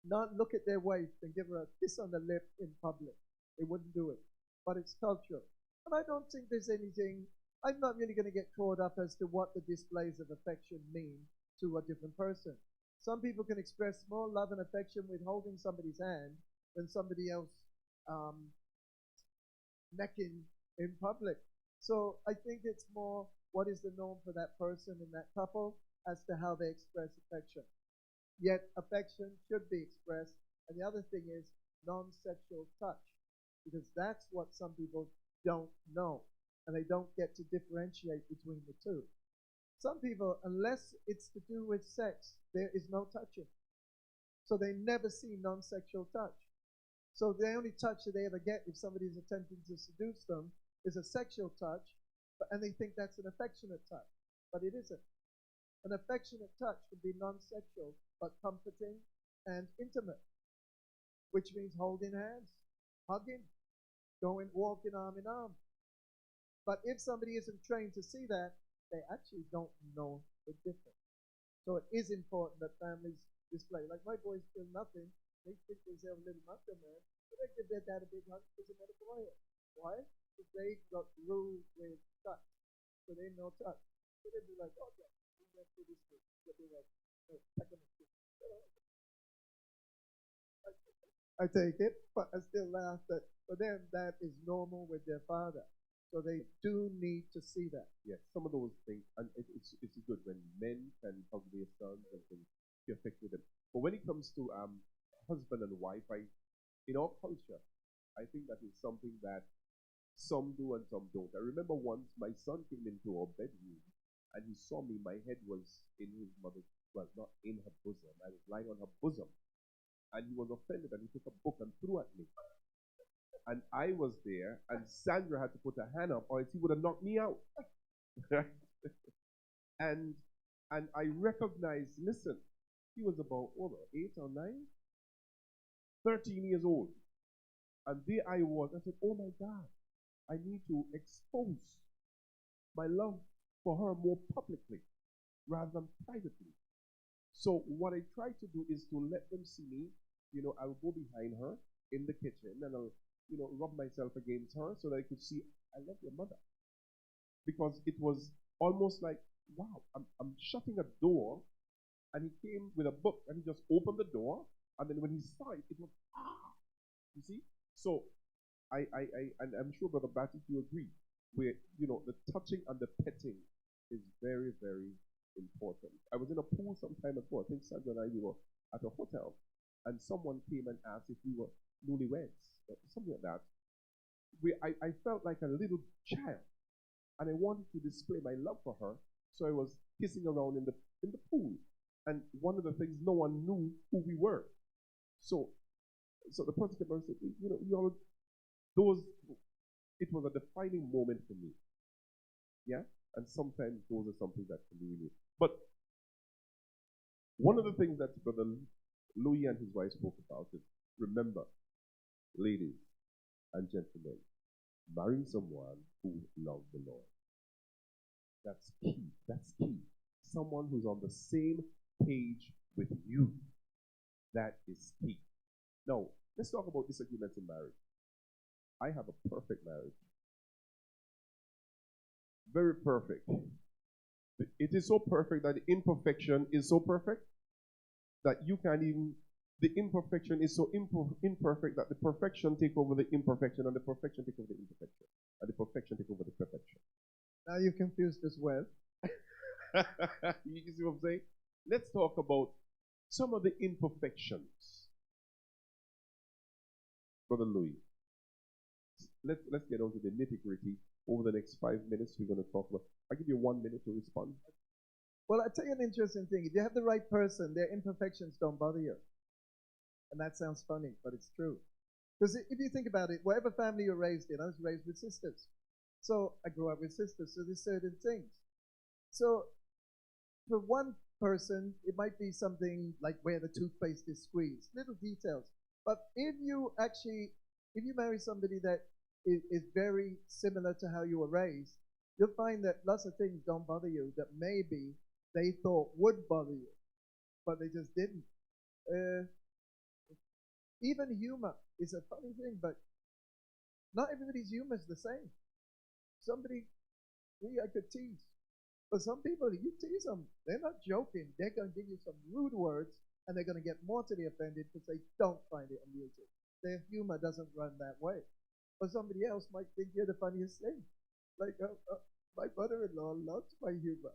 not look at their wife and give her a kiss on the lip in public. They wouldn't do it. But it's cultural. And I don't think there's anything, I'm not really going to get caught up as to what the displays of affection mean to a different person. Some people can express more love and affection with holding somebody's hand than somebody else necking in public. So I think it's more what is the norm for that person and that couple as to how they express affection. Yet affection should be expressed. And the other thing is non-sexual touch, because that's what some people don't know, and they don't get to differentiate between the two. Some people, unless it's to do with sex, there is no touching. So they never see non-sexual touch. So the only touch that they ever get if somebody is attempting to seduce them is a sexual touch, and they think that's an affectionate touch, but it isn't. An affectionate touch can be non-sexual, but comforting and intimate, which means holding hands, hugging, going, walking arm in arm. But if somebody isn't trained to see that, they actually don't know the difference. So it is important that families display. Like my boys feel nothing. They think they have a little muscle man, but they give their dad a big hug because they never quiet. Why? Because they got ruled with touch. So they know touch. So they'd be like, okay, we went through this thing. They'd be like, no, second I take it, but I still laugh that for them that is normal with their father. So they do need to see that. Yes, some of those things, and it's good when men can hug their sons and can be affected with them. But when it comes to husband and wife, in our culture, I think that is something that some do and some don't. I remember once my son came into our bedroom and he saw me. My head was in his mother's, well, not in her bosom. I was lying on her bosom. And he was offended and he took a book and threw at me. And I was there, and Sandra had to put her hand up, or else he would have knocked me out. and and I recognized, listen, he was about over 8 or 9, 13 years old. And there I was. I said, oh my God, I need to expose my love for her more publicly rather than privately. So what I try to do is to let them see me. I'll go behind her in the kitchen and I'll, rub myself against her so that I could see, I love your mother. Because it was almost like, wow, I'm shutting a door, and he came with a book and he just opened the door, and then when he saw it, it was, you see? So and I'm sure Brother Batty, you agree, where, the touching and the petting is very, very important. I was in a pool some time ago. I think Sandra and I, we were at a hotel, and someone came and asked if we were newlyweds, or something like that. I felt like a little child, and I wanted to display my love for her, so I was kissing around in the pool. And one of the things, no one knew who we were. So the person came and said, it was a defining moment for me. Yeah? And sometimes those are something that can be really. But one of the things that Brother Louis and his wife spoke about is, remember, ladies and gentlemen, marrying someone who loves the Lord. That's key. That's key. Someone who's on the same page with you. That is key. Now, let's talk about disagreements in marriage. I have a perfect marriage. Very perfect. It is so perfect that the imperfection is so perfect that you can't even, the imperfection is so imperfect that the perfection take over the imperfection, and the perfection take over the imperfection, and the perfection take over the perfection. Now you're confused as well. You see what I'm saying? Let's talk about some of the imperfections. Brother Louis, let's get on to the nitty-gritty. Over the next 5 minutes, we're going to talk about. I'll give you 1 minute to respond. Well, I'll tell you an interesting thing. If you have the right person, their imperfections don't bother you. And that sounds funny, but it's true. Because if you think about it, whatever family you're raised in, I was raised with sisters. So I grew up with sisters, so there's certain things. So for one person, it might be something like where the toothpaste is squeezed, little details. But if you marry somebody that is very similar to how you were raised, you'll find that lots of things don't bother you that maybe they thought would bother you, but they just didn't. Uh, Even humor is a funny thing, but not everybody's humor is the same. Somebody, me, I could tease. But some people, you tease them, they're not joking. They're going to give you some rude words, and they're going to get mortally offended because they don't find it amusing. Their humor doesn't run that way. Or somebody else might think you're the funniest thing. Like, my mother-in-law loves my humor.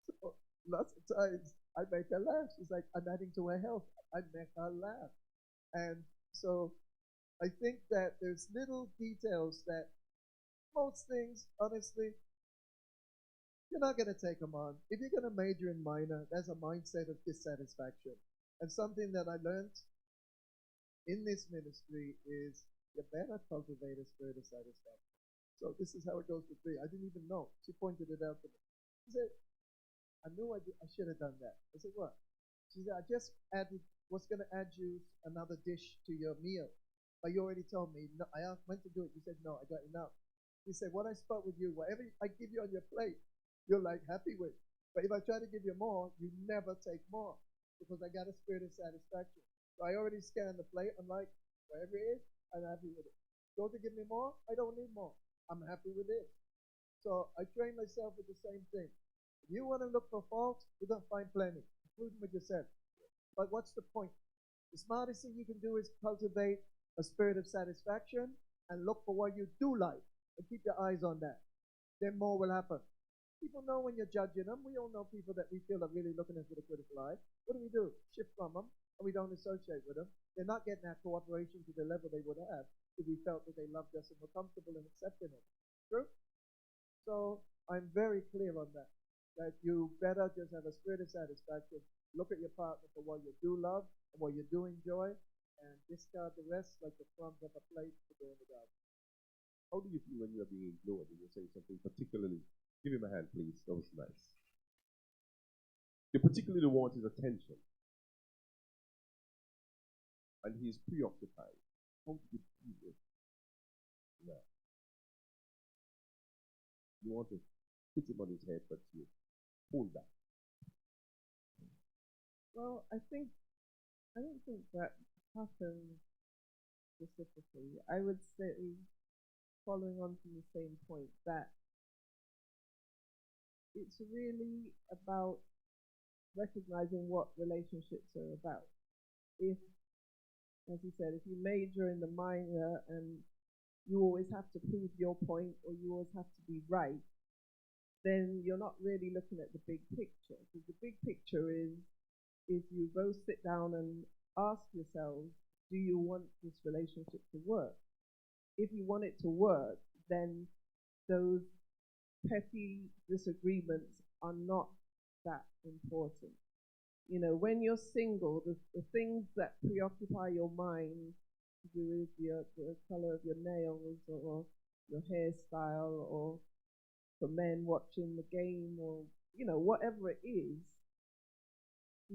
So lots of times I make her laugh. She's like, I'm adding to her health. I make her laugh. And so I think that there's little details that most things, honestly, you're not going to take them on. If you're going to major in minor, there's a mindset of dissatisfaction. And something that I learned in this ministry is you better cultivate a spirit of satisfaction. So this is how it goes with me. I didn't even know. She pointed it out to me. She said, I knew I should have done that. I said, what? She said, I just was going to add you another dish to your meal. But you already told me. No, I went to do it. You said, no, I got enough. He said, what I spoke with you, whatever I give you on your plate, you're like happy with. But if I try to give you more, you never take more because I got a spirit of satisfaction. So I already scanned the plate. I'm like, whatever it is, I'm happy with it. Go to give me more? I don't need more. I'm happy with it. So I train myself with the same thing. If you want to look for faults, you're going to find plenty, including with yourself. But what's the point? The smartest thing you can do is cultivate a spirit of satisfaction and look for what you do like and keep your eyes on that. Then more will happen. People know when you're judging them. We all know people that we feel are really looking into the critical eye. What do? Shift from them, and we don't associate with them. They're not getting that cooperation to the level they would have if we felt that they loved us and were comfortable in accepting it. True? So I'm very clear on that. That you better just have a spirit of satisfaction. Look at your partner for what you do love and what you do enjoy, and discard the rest like the crumbs of a plate to go in the garden. How do you feel when you're being ignored and you're saying something particularly? Give him a hand, please. That was nice. You particularly want his attention, and he's preoccupied. How do you feel it? Yeah. You want to hit him on his head, but you pull back. Well, I don't think that happens specifically. I would say, following on from the same point, that it's really about recognizing what relationships are about. If, as you said, if you major in the minor and you always have to prove your point or you always have to be right, then you're not really looking at the big picture. Because the big picture is if you both sit down and ask yourselves, do you want this relationship to work? If you want it to work, then those petty disagreements are not that important. You know, when you're single, the things that preoccupy your mind to do with the color of your nails or your hairstyle or for men watching the game or, you know, whatever it is,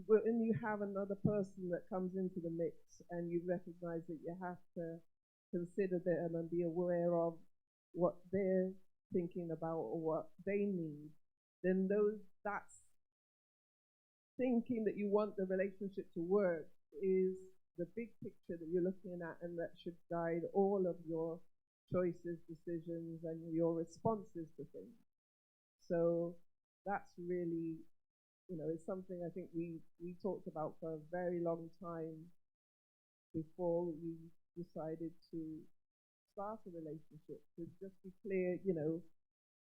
when you have another person that comes into the mix and you recognize that you have to consider them and be aware of what they're thinking about or what they need, then that's thinking that you want the relationship to work is the big picture that you're looking at, and that should guide all of your choices, decisions, and your responses to things. So that's really, you know, it's something I think we talked about for a very long time before we decided to start a relationship, to just be clear, you know,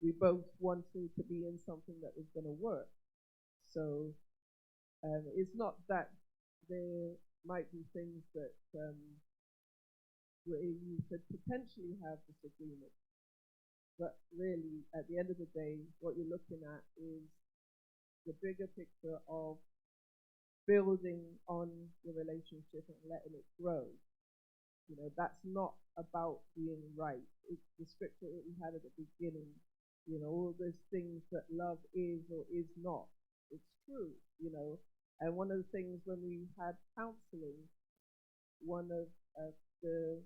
we both wanted to be in something that was going to work. So it's not that there might be things that where you could potentially have disagreement, but really, at the end of the day, what you're looking at is the bigger picture of building on the relationship and letting it grow. That's not about being right. It's the scripture that we had at the beginning. All those things that love is or is not. It's true. And one of the things when we had counseling, one of the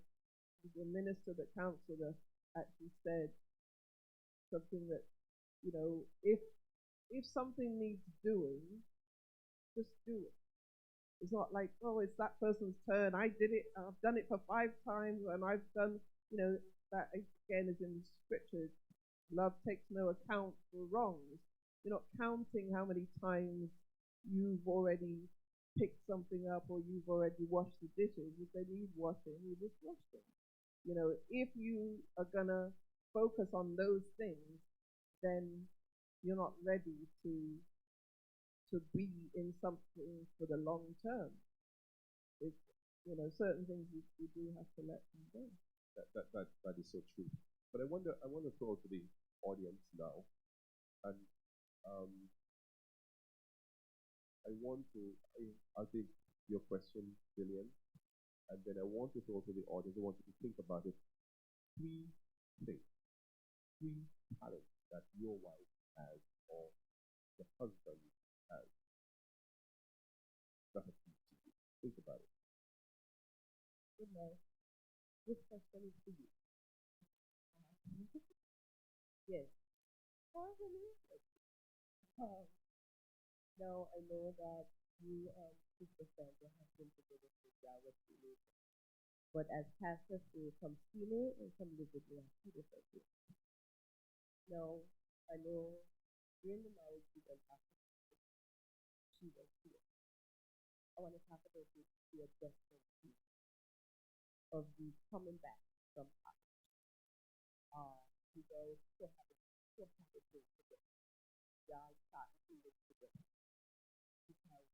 minister that counseled us actually said something that, if something needs doing, just do it. It's not like, oh, it's that person's turn. I did it. I've done it for 5 times, and I've done, that again is in scripture. Love takes no account for wrongs. You're not counting how many times you've already picked something up or you've already washed the dishes. If they need washing, you just wash them. If you are gonna focus on those things, then you're not ready to be in something for the long term. It's, certain things we do have to let them go. That is so true. But I want to throw to the audience now, and I'll take your question, Gillian, and then I want to throw to the audience. I want you to think about it. 3 things, 3 talents that your wife has or the husband has. That appeals to you. Think about it. This question is for you. Yes. Now I know that you and Sister Sandra have been together for Yahweh years. But as pastors, we come sooner and come live with me on 2 different things. Now, I know during the marriage you went after she was here. I want to talk about the adjustment of the coming back from college. You guys still have a thing together. Y'all start to live together. Because,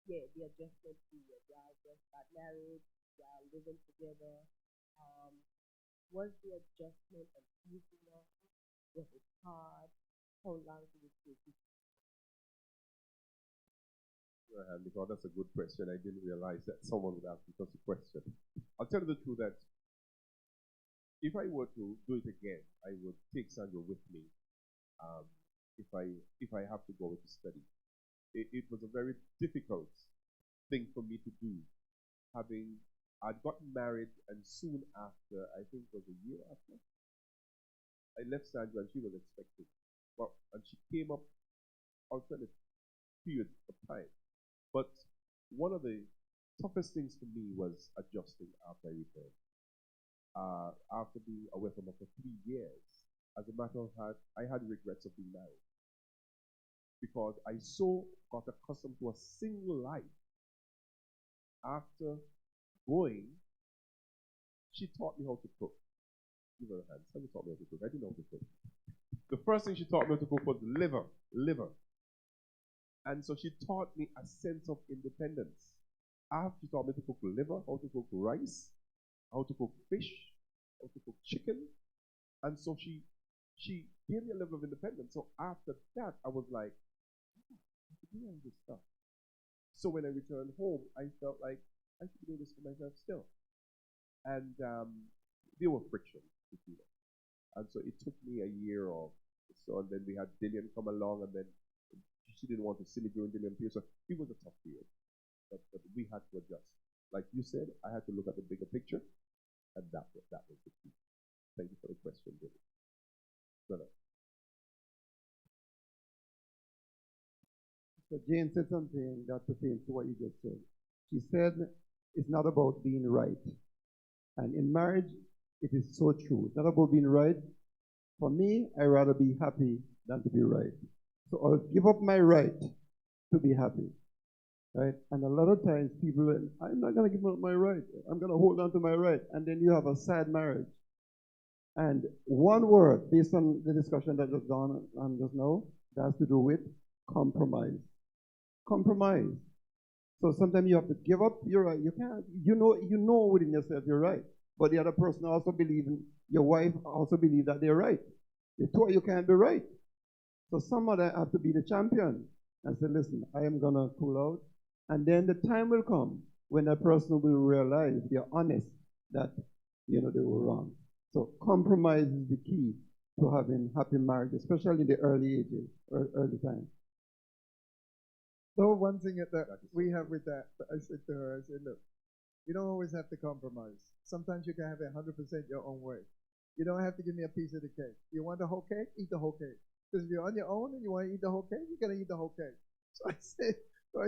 the adjustment period. Y'all just got married, y'all living together. Was the adjustment an easy one? Was it hard? How long did it take you? Because that's a good question. I didn't realize that someone would ask me such a question. I'll tell you the truth that if I were to do it again, I would take Sandra with me. If I have to go to study, it was a very difficult thing for me to do. I'd gotten married, and soon after, I think it was a year after, I left Sandra, and she was expecting. And she came up alternate periods of time. But one of the toughest things for me was adjusting after I returned. After being away from her for 3 years, as a matter of fact, I had regrets of being married. Because I so got accustomed to a single life. After going, she taught me how to cook. Give her a hand. Somebody taught me how to cook. I didn't know how to cook. The first thing she taught me how to cook was liver. And so she taught me a sense of independence. After she taught me to cook liver, how to cook rice, how to cook fish, how to cook chicken. And so she gave me a level of independence. So after that, I was like, I could do all this stuff. So when I returned home, I felt like I could do this for myself still. And there were frictions between us. And so it took me a year or so, and then we had Dillian come along, and then she didn't want to see me during Dillian period. So it was a tough period. But we had to adjust. Like you said, I had to look at the bigger picture, and that was the key. Thank you for the question, Dillian. So Jane said something that pertains to what you just said. She said it's not about being right. And in marriage, it is so true. It's not about being right. For me, I'd rather be happy than to be right. So I'll give up my right to be happy. Right? And a lot of times people, I'm not going to give up my right. I'm going to hold on to my right. And then you have a sad marriage. And one word, based on the discussion that just gone on just now, that has to do with compromise. Compromise. So sometimes you have to give up your right. You can't. You know within yourself you're right. But the other person also believes, your wife also believes that they're right. The two of you can't be right. So somebody have to be the champion and say, listen, I am going to pull out. And then the time will come when that person will realize they're honest that, they were wrong. So compromise is the key to having happy marriage, especially in the early ages, or early time. So one thing that That is we so have true. with that, I said to her, I said, look, you don't always have to compromise. Sometimes you can have it 100% your own way. You don't have to give me a piece of the cake. You want the whole cake? Eat the whole cake. Because if you're on your own and you want to eat the whole cake, you're going to eat the whole cake. So I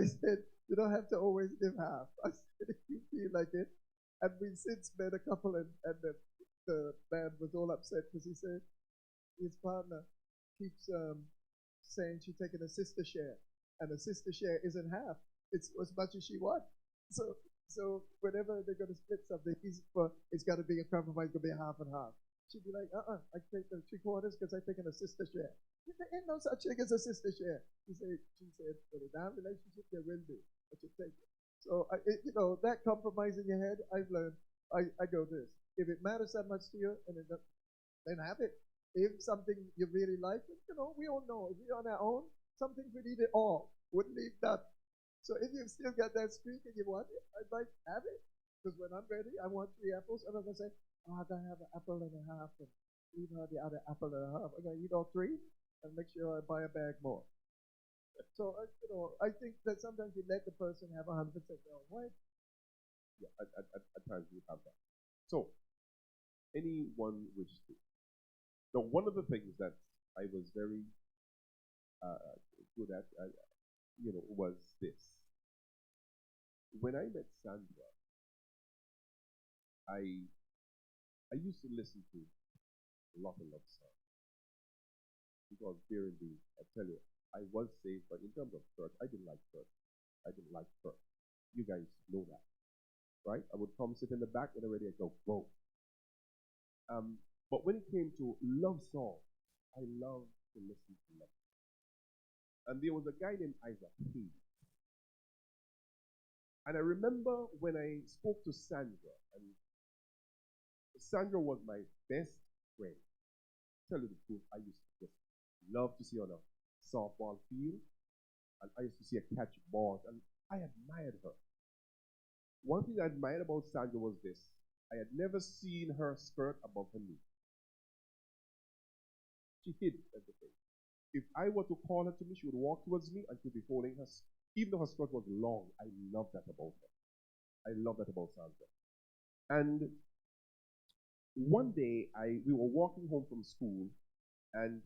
said, you don't have to always give half. I said, if you feel like it. And we since met a couple, and the man was all upset because he said his partner keeps saying she's taking a sister share, and a sister share isn't half; it's as much as she wants. So, so whenever they're going to split something, it's got to be a compromise, going to be a half and half. She'd be like, I take the three quarters because I'm taking a sister share. There ain't no such thing as a sister share. She said, for the damn relationship, there will be, but you take it. So, that compromise in your head, I've learned, I go this. If it matters that much to you, then have it. If something you really like, we all know if we're on our own, some things we need it all. Wouldn't leave that. So if you've still got that streak and you want it, I'd like have it. Because when I'm ready, I want 3 apples. I'm not gonna say, I gotta have an apple and a half and leave her the other apple and a half. I'm gonna eat all three and make sure I buy a bag more. So I think that sometimes you let the person have 100% their own way. Yeah, at times we have that. So, anyone wish to? Now, one of the things that I was very good at, was this. When I met Sandra, I I used to listen to a lot of love songs because here in the, I tell you, I was saved, but in terms of church, I didn't like church. I didn't like church. You guys know that, right? I would come sit in the back and already I go, whoa. But when it came to love songs, I love to listen to love. And there was a guy named Isaac Hayes. And I remember when I spoke to Sandra, and Sandra was my best friend. Tell you the truth, I used to just love to see her on a softball field, and I used to see her catch balls, and I admired her. One thing I admired about Sandra was this. I had never seen her skirt above her knee. She hid everything. If I were to call her to me, she would walk towards me and she'd be holding her, even though her skirt was long. I love that about her. I love that about Sandra. And one day, we were walking home from school, and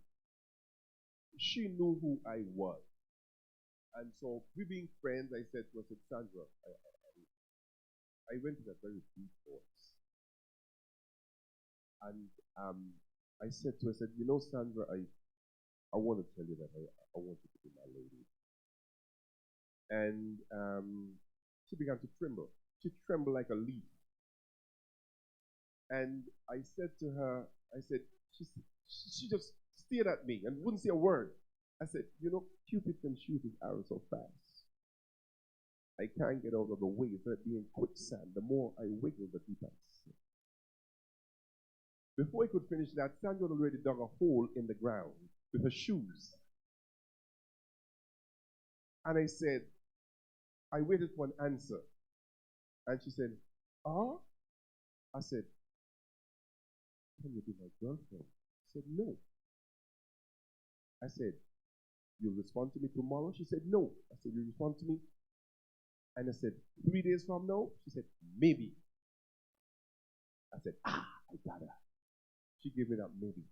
she knew who I was. And so, we being friends, I said to her, I said, Sandra, I went in a very deep voice. And I said to her, I said, Sandra, I want to tell you that I want you to be my lady. And she began to tremble. She trembled like a leaf. And I said to her, I said, she just stared at me and wouldn't say a word. I said, Cupid can shoot his arrow so fast. I can't get out of the way. It's like being quicksand. The more I wiggle, the deeper I sink. Before he could finish that, Sandra had already dug a hole in the ground with her shoes. And I said, I waited for an answer. And she said, I said, can you be my girlfriend? She said, no. I said, you'll respond to me tomorrow? She said, no. I said, you respond to me? And I said, 3 days from now? She said, maybe. I said, I got her. She gave me that maybe.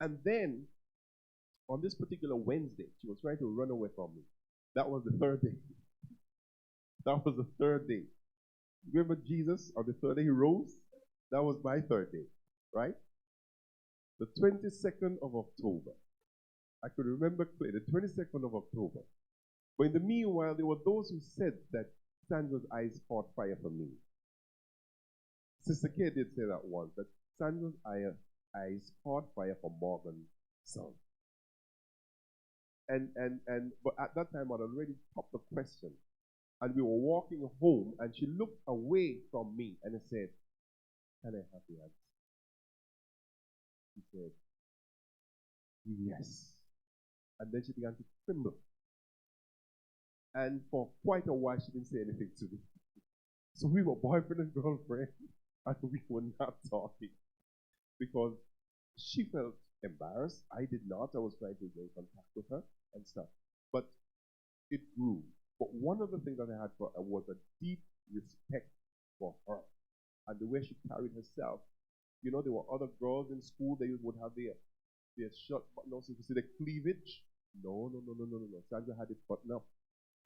And then, on this particular Wednesday, she was trying to run away from me. That was the third day. That was the third day. Remember Jesus, on the third day he rose? That was my third day, right? The 22nd of October. I could remember clearly, the 22nd of October. But in the meanwhile, there were those who said that Sandra's eyes caught fire for me. Sister Kay did say that once, that Sandra's eyes caught fire for Morgan's son. But at that time, I'd already popped the question. And we were walking home, and she looked away from me and said, can I have the answer? She said, yes. And then she began to tremble. And for quite a while, she didn't say anything to me. So we were boyfriend and girlfriend. and we were not talking because she felt embarrassed. I did not. I was trying to get in contact with her and stuff. But it grew. But one of the things that I had for her was a deep respect for her and the way she carried herself. You know, there were other girls in school, they would have their shirt button up, so you could see the cleavage. No, no, no, no, no, no, no. Sandra had it buttoned up.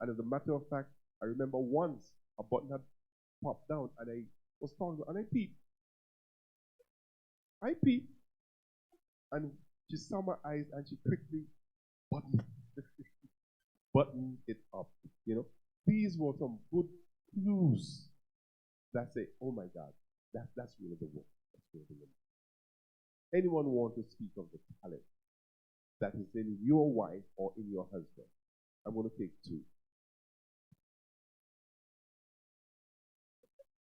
And as a matter of fact, I remember once a button had popped down and I was talking and I peeped. I peeped. And she saw my eyes and she quickly buttoned, buttoned it up. You know, these were some good clues that say, oh my God, that's really the work. That's really the work. Anyone want to speak of the talent that is in your wife or in your husband? I'm going to take two.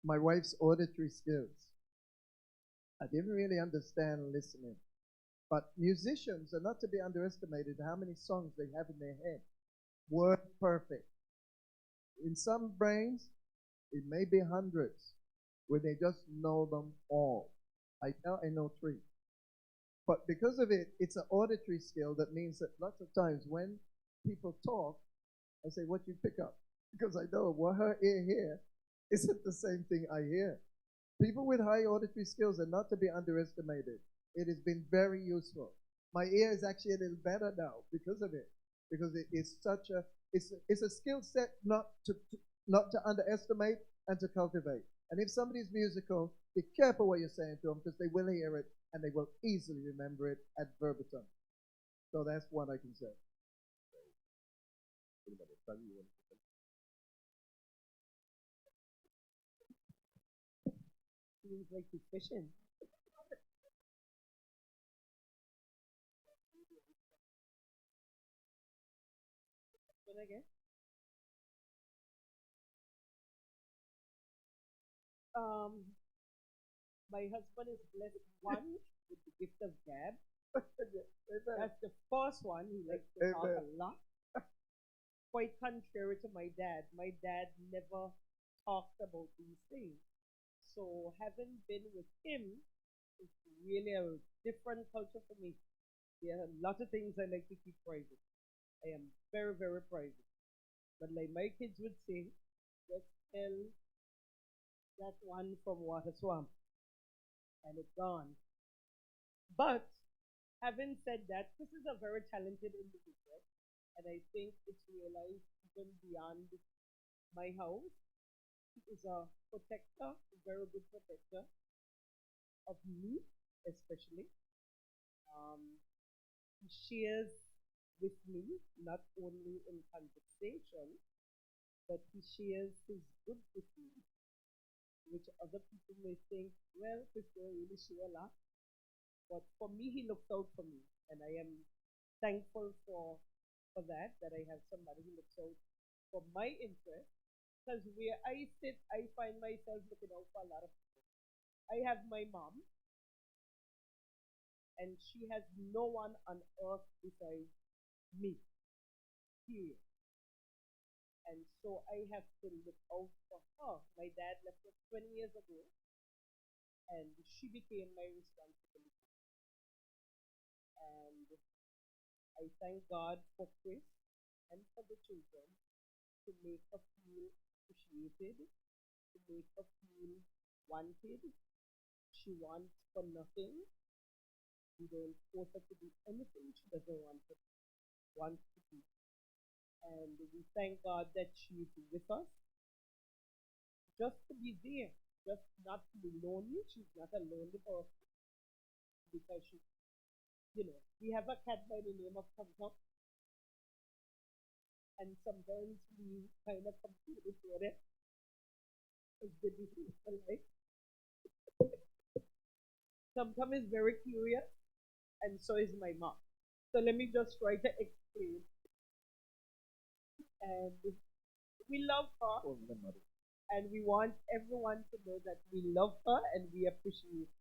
My wife's auditory skills. I didn't really understand listening. But musicians are not to be underestimated how many songs they have in their head. Word perfect. In some brains, it may be hundreds where they just know them all. I know three. But because of it, it's an auditory skill that means that lots of times when people talk, I say, what you pick up? Because I know what her ear hear isn't the same thing I hear. People with high auditory skills are not to be underestimated. It has been very useful. My ear is actually a little better now because of it. Because it is such a it's a skill set not to underestimate and to cultivate. And if somebody's musical, be careful what you're saying to them because they will hear it and they will easily remember it ad verbatim. So that's what I can say. Seems like he's fishing. What again? Um, my husband is blessed one with the gift of gab. That's the first one. He likes to talk a lot. Quite contrary to my dad. My dad never talked about these things. So having been with him is really a different culture for me. There are a lot of things I like to keep private. I am very, very private. But like my kids would say, just tell that one from Water Swamp and it's gone. But having said that, this is a very talented individual, and I think it's realized even beyond my house. He is a protector, a very good protector of me, especially. Um, he shares with me not only in conversation, but he shares his goods with me, which other people may think, well, Christian really share a lot. But for me, he looks out for me, and I am thankful for that. That I have somebody who looks out for my interest. Because where I sit, I find myself looking out for a lot of people. I have my mom, and she has no one on earth besides me. Period. And so I have to look out for her. My dad left us 20 years ago, and she became my responsibility. And I thank God for Chris and for the children to make her feel appreciated, to make her feel wanted. She wants for nothing. We don't force her to do anything she doesn't want to do. And we thank God that she is with us, just to be there, just not to be lonely. She's not a lonely person because we have a cat by the name of Tom Tom, and sometimes we kind of compete with it as the disease life. Tom Tom is very curious, and so is my mom. So let me just try to explain. And we love her, and we want everyone to know that we love her and we appreciate her.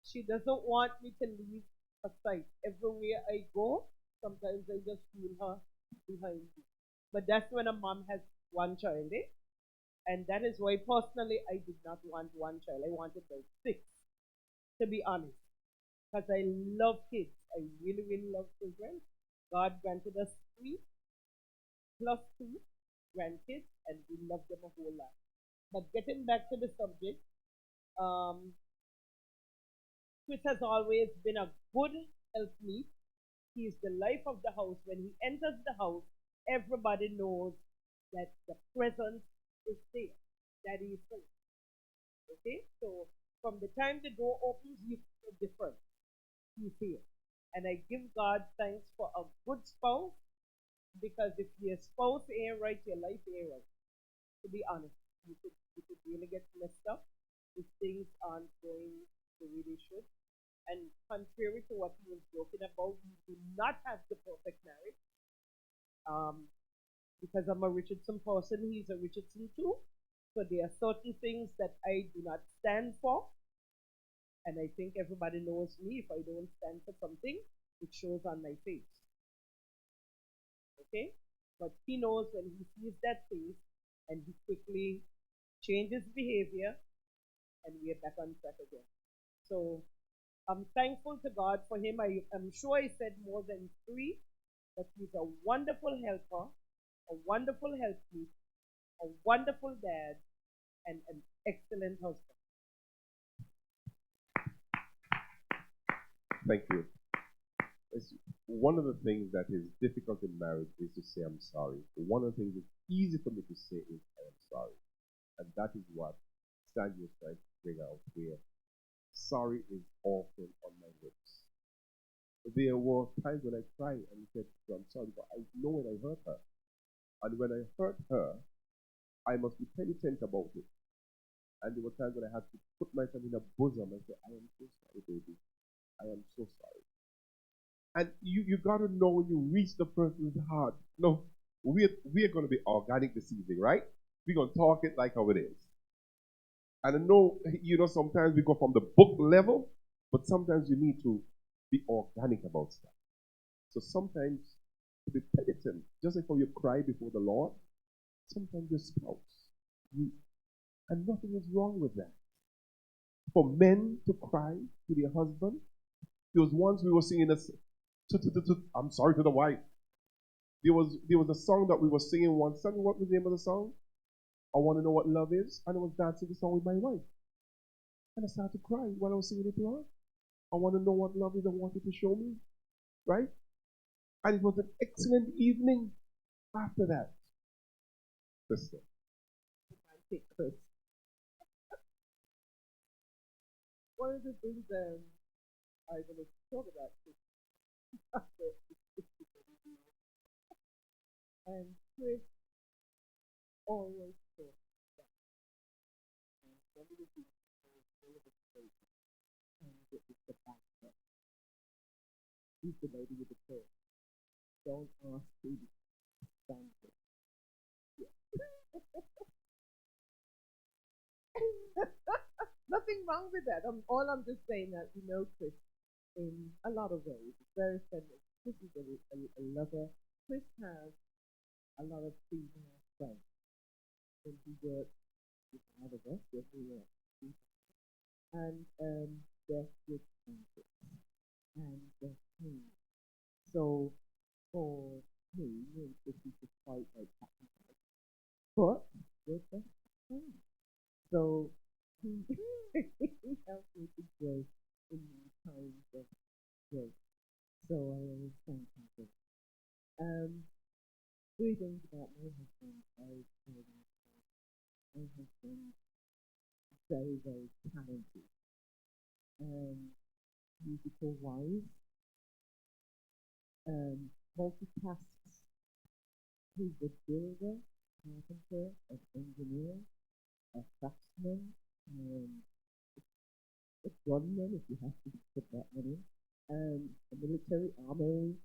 She doesn't want me to leave her sight. Everywhere I go, sometimes I just feel her behind me. But that's when a mom has one child, eh? And that is why personally I did not want one child. I wanted like six, to be honest. Because I love kids. I really, really love children. God granted us three plus two grandkids, and we love them a whole lot. But getting back to the subject, um, Chris has always been a good helpmeet. He is the life of the house. When he enters the house, everybody knows that the presence is there, that he is there. Okay? So from the time the door opens, you feel different. He's here. And I give God thanks for a good spouse, because if your spouse ain't right, your life ain't right. To be honest, you could really get messed up if things aren't going the way they should. And contrary to what he was joking about, we do not have the perfect marriage. Um, because I'm a Richardson person, he's a Richardson too. So there are certain things that I do not stand for. And I think everybody knows me. If I don't stand for something, it shows on my face. Okay? But he knows when he sees that face, and he quickly changes behavior, and we are back on track again. So I'm thankful to God for him. I'm sure I said more than three, but he's a wonderful helper, a wonderful helpmeet, a wonderful dad, and an excellent husband. Thank you. It's one of the things that is difficult in marriage is to say I'm sorry. One of the things that's easy for me to say is I am sorry. And that is what Sandy is trying to bring out here. Sorry is often on my lips. There were times when I cried and said, I'm sorry, but I know when I hurt her. And when I hurt her, I must be penitent about it. And there were times when I had to put myself in her bosom and say, I am so sorry, baby. I am so sorry. And you got to know when you reach the person's heart. No, we're going to be organic this evening, right? We're going to talk it like how it is. And I know, sometimes we go from the book level, but sometimes you need to be organic about stuff. So sometimes to be penitent, just like how you cry before the Lord, sometimes your spouse, and nothing is wrong with that. For men to cry to their husband, there was once we were singing this, I'm sorry to the wife. There was a song that we were singing once. Tell me what was the name of the song? I want to know what love is. And I was dancing the song with my wife. And I started to cry while I was singing it to her. I want to know what love is. I want you to show me. Right? And it was an excellent evening after that. Sister. One of the things I want to talk about is and Chris always talks about one of the things all of us say, and it is the background. He's the lady with the pearl. Don't ask who to stand for. Yeah. Nothing wrong with that. I'm just saying that Chris in a lot of ways. It's very feminine. Chris is a lover. Chris has a lot of female friends. When he works with a lot of us, everywhere. And they're good friends. And they're clean. So for me, me and Chris used to fight like cat and mouse. But we're best friends. So he helped me to grow in my times of growth. So I always thank him for that. Three things about my husband. My husband is very, very talented. Musical wise. Multitasks. He's a builder, carpenter, an engineer, a craftsman, a gunman if you have to put that one in, a military army.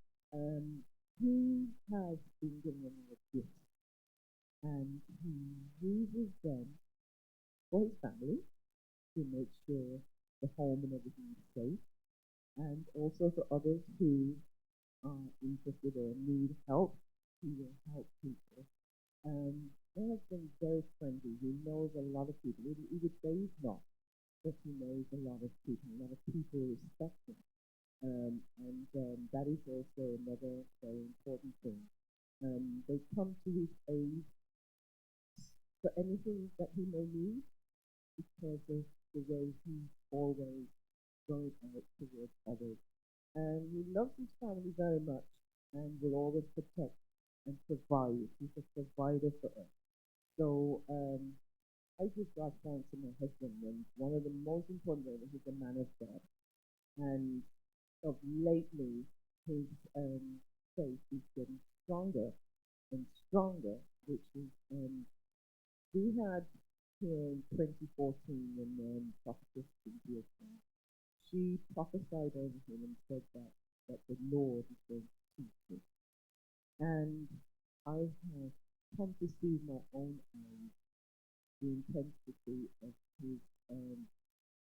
He has been given a gift, and he uses them for his family to make sure the home and everything is safe, and also for others who are interested or need help, he will help people. my husband's very friendly. He knows a lot of people. He would say he's not, but he knows a lot of people. A lot of people respect him. And that is also another very important thing. They come to his aid for anything that he may need because of the way he's always going out towards others. And he loves his family very much and will always protect and provide. He's a provider for us. So I give God thanks to my husband, and one of the most important things, he's a man of God. And of lately, his faith is getting stronger and stronger, which is we had here in 2014 when Prophetess Cynthia came. She prophesied over him and said that the Lord is going to teach him. And I have come to see my own eyes the intensity of his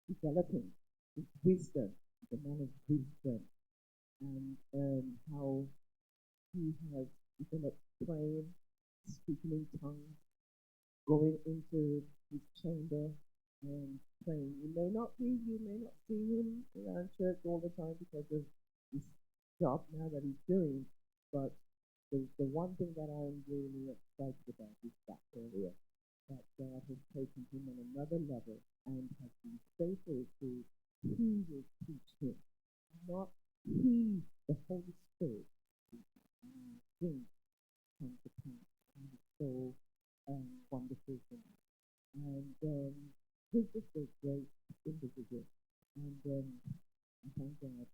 developing his wisdom, the man of wisdom, and how he has developed praying, speaking in tongues, going into his chamber and praying. You may not see him around church all the time because of his job now that he's doing, but the one thing that I'm really excited about is that area, that God has taken him on another level and has been faithful to he will teach him, not he, the Holy Spirit, things come to pass. And it's so wonderful for me. And he's just a great individual. And I thank God.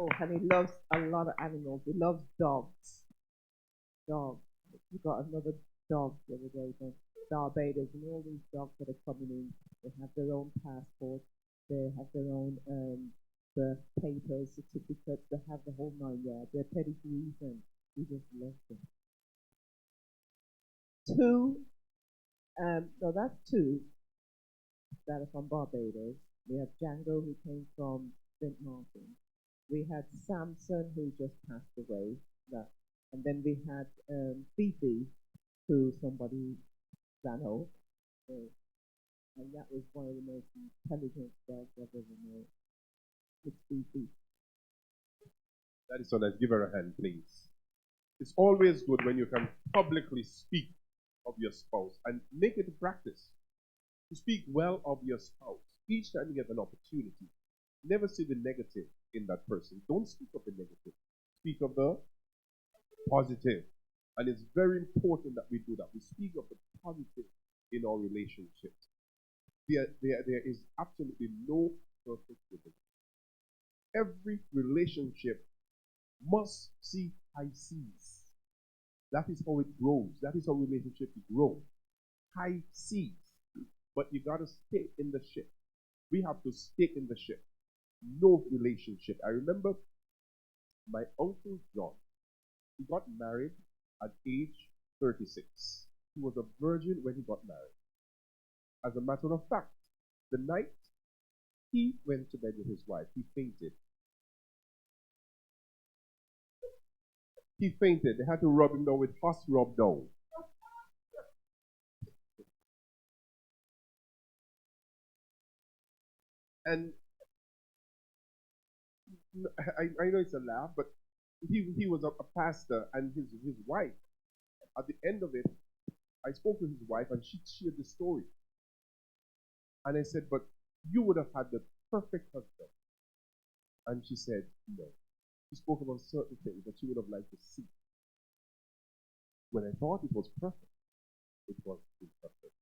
Oh, and he loves a lot of animals. He loves dogs. Dogs. We got another dog the other day from Barbados, and all these dogs that are coming in, they have their own passport, they have their own birth papers, certificates, they have the whole 9 yards, their pedigrees, and we just love them. No, that's two that are from Barbados. We have Django, who came from St. Martin. We had Samson, who just passed away. And then we had Fifi, who somebody ran over. And that was one of the most intelligent dogs I've ever known. It's Fifi. That is so nice. Give her a hand, please. It's always good when you can publicly speak of your spouse and make it a practice to speak well of your spouse each time you get an opportunity. Never see the negative in that person. Don't speak of the negative. Speak of the positive. And it's very important that we do that. We speak of the positive in our relationships. There is absolutely no perfect relationship. Every relationship must see high seas. That is how it grows. That is how relationships grow. High seas. But you got to stay in the ship. We have to stay in the ship. No relationship. I remember my Uncle John. He got married at age 36. He was a virgin when he got married. As a matter of fact, the night he went to bed with his wife, he fainted. He fainted. They had to rub him down with horse rub down. And I know it's a laugh, but he was a pastor, and his wife, at the end of it, I spoke to his wife, and she shared the story. And I said, but you would have had the perfect husband. And she said, no. She spoke about certain things that she would have liked to see. When I thought it was perfect, it was imperfect.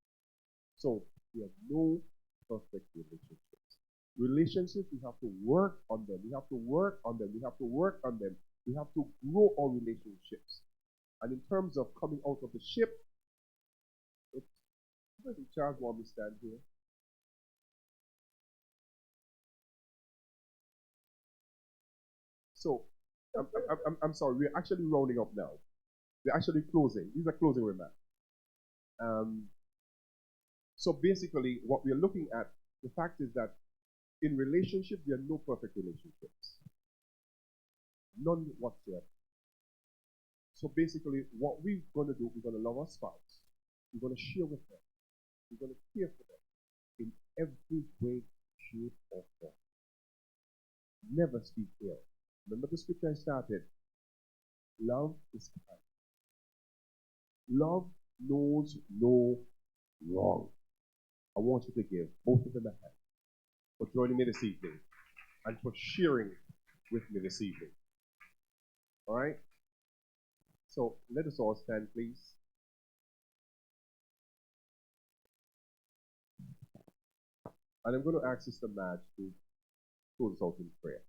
So we have no perfect relationships. Relationships, we have to work on them. We have to work on them. We have to work on them. We have to grow our relationships. And in terms of coming out of the ship, does Charles want me to stand here? So, I'm sorry, we're actually rounding up now. We're actually closing. These are closing remarks. So basically, what we're looking at, the fact is that in relationship, there are no perfect relationships. None whatsoever. So basically, what we're going to do, we're going to love our spouse. We're going to share with them. We're going to care for them in every way, shape, or form. Never speak ill. Remember the scripture I started? Love is kind. Love knows no wrong. I want you to give both of them a hand for joining me this evening and for sharing with me this evening. All right? So let us all stand, please. And I'm going to ask Sister Madge to close us out in prayer.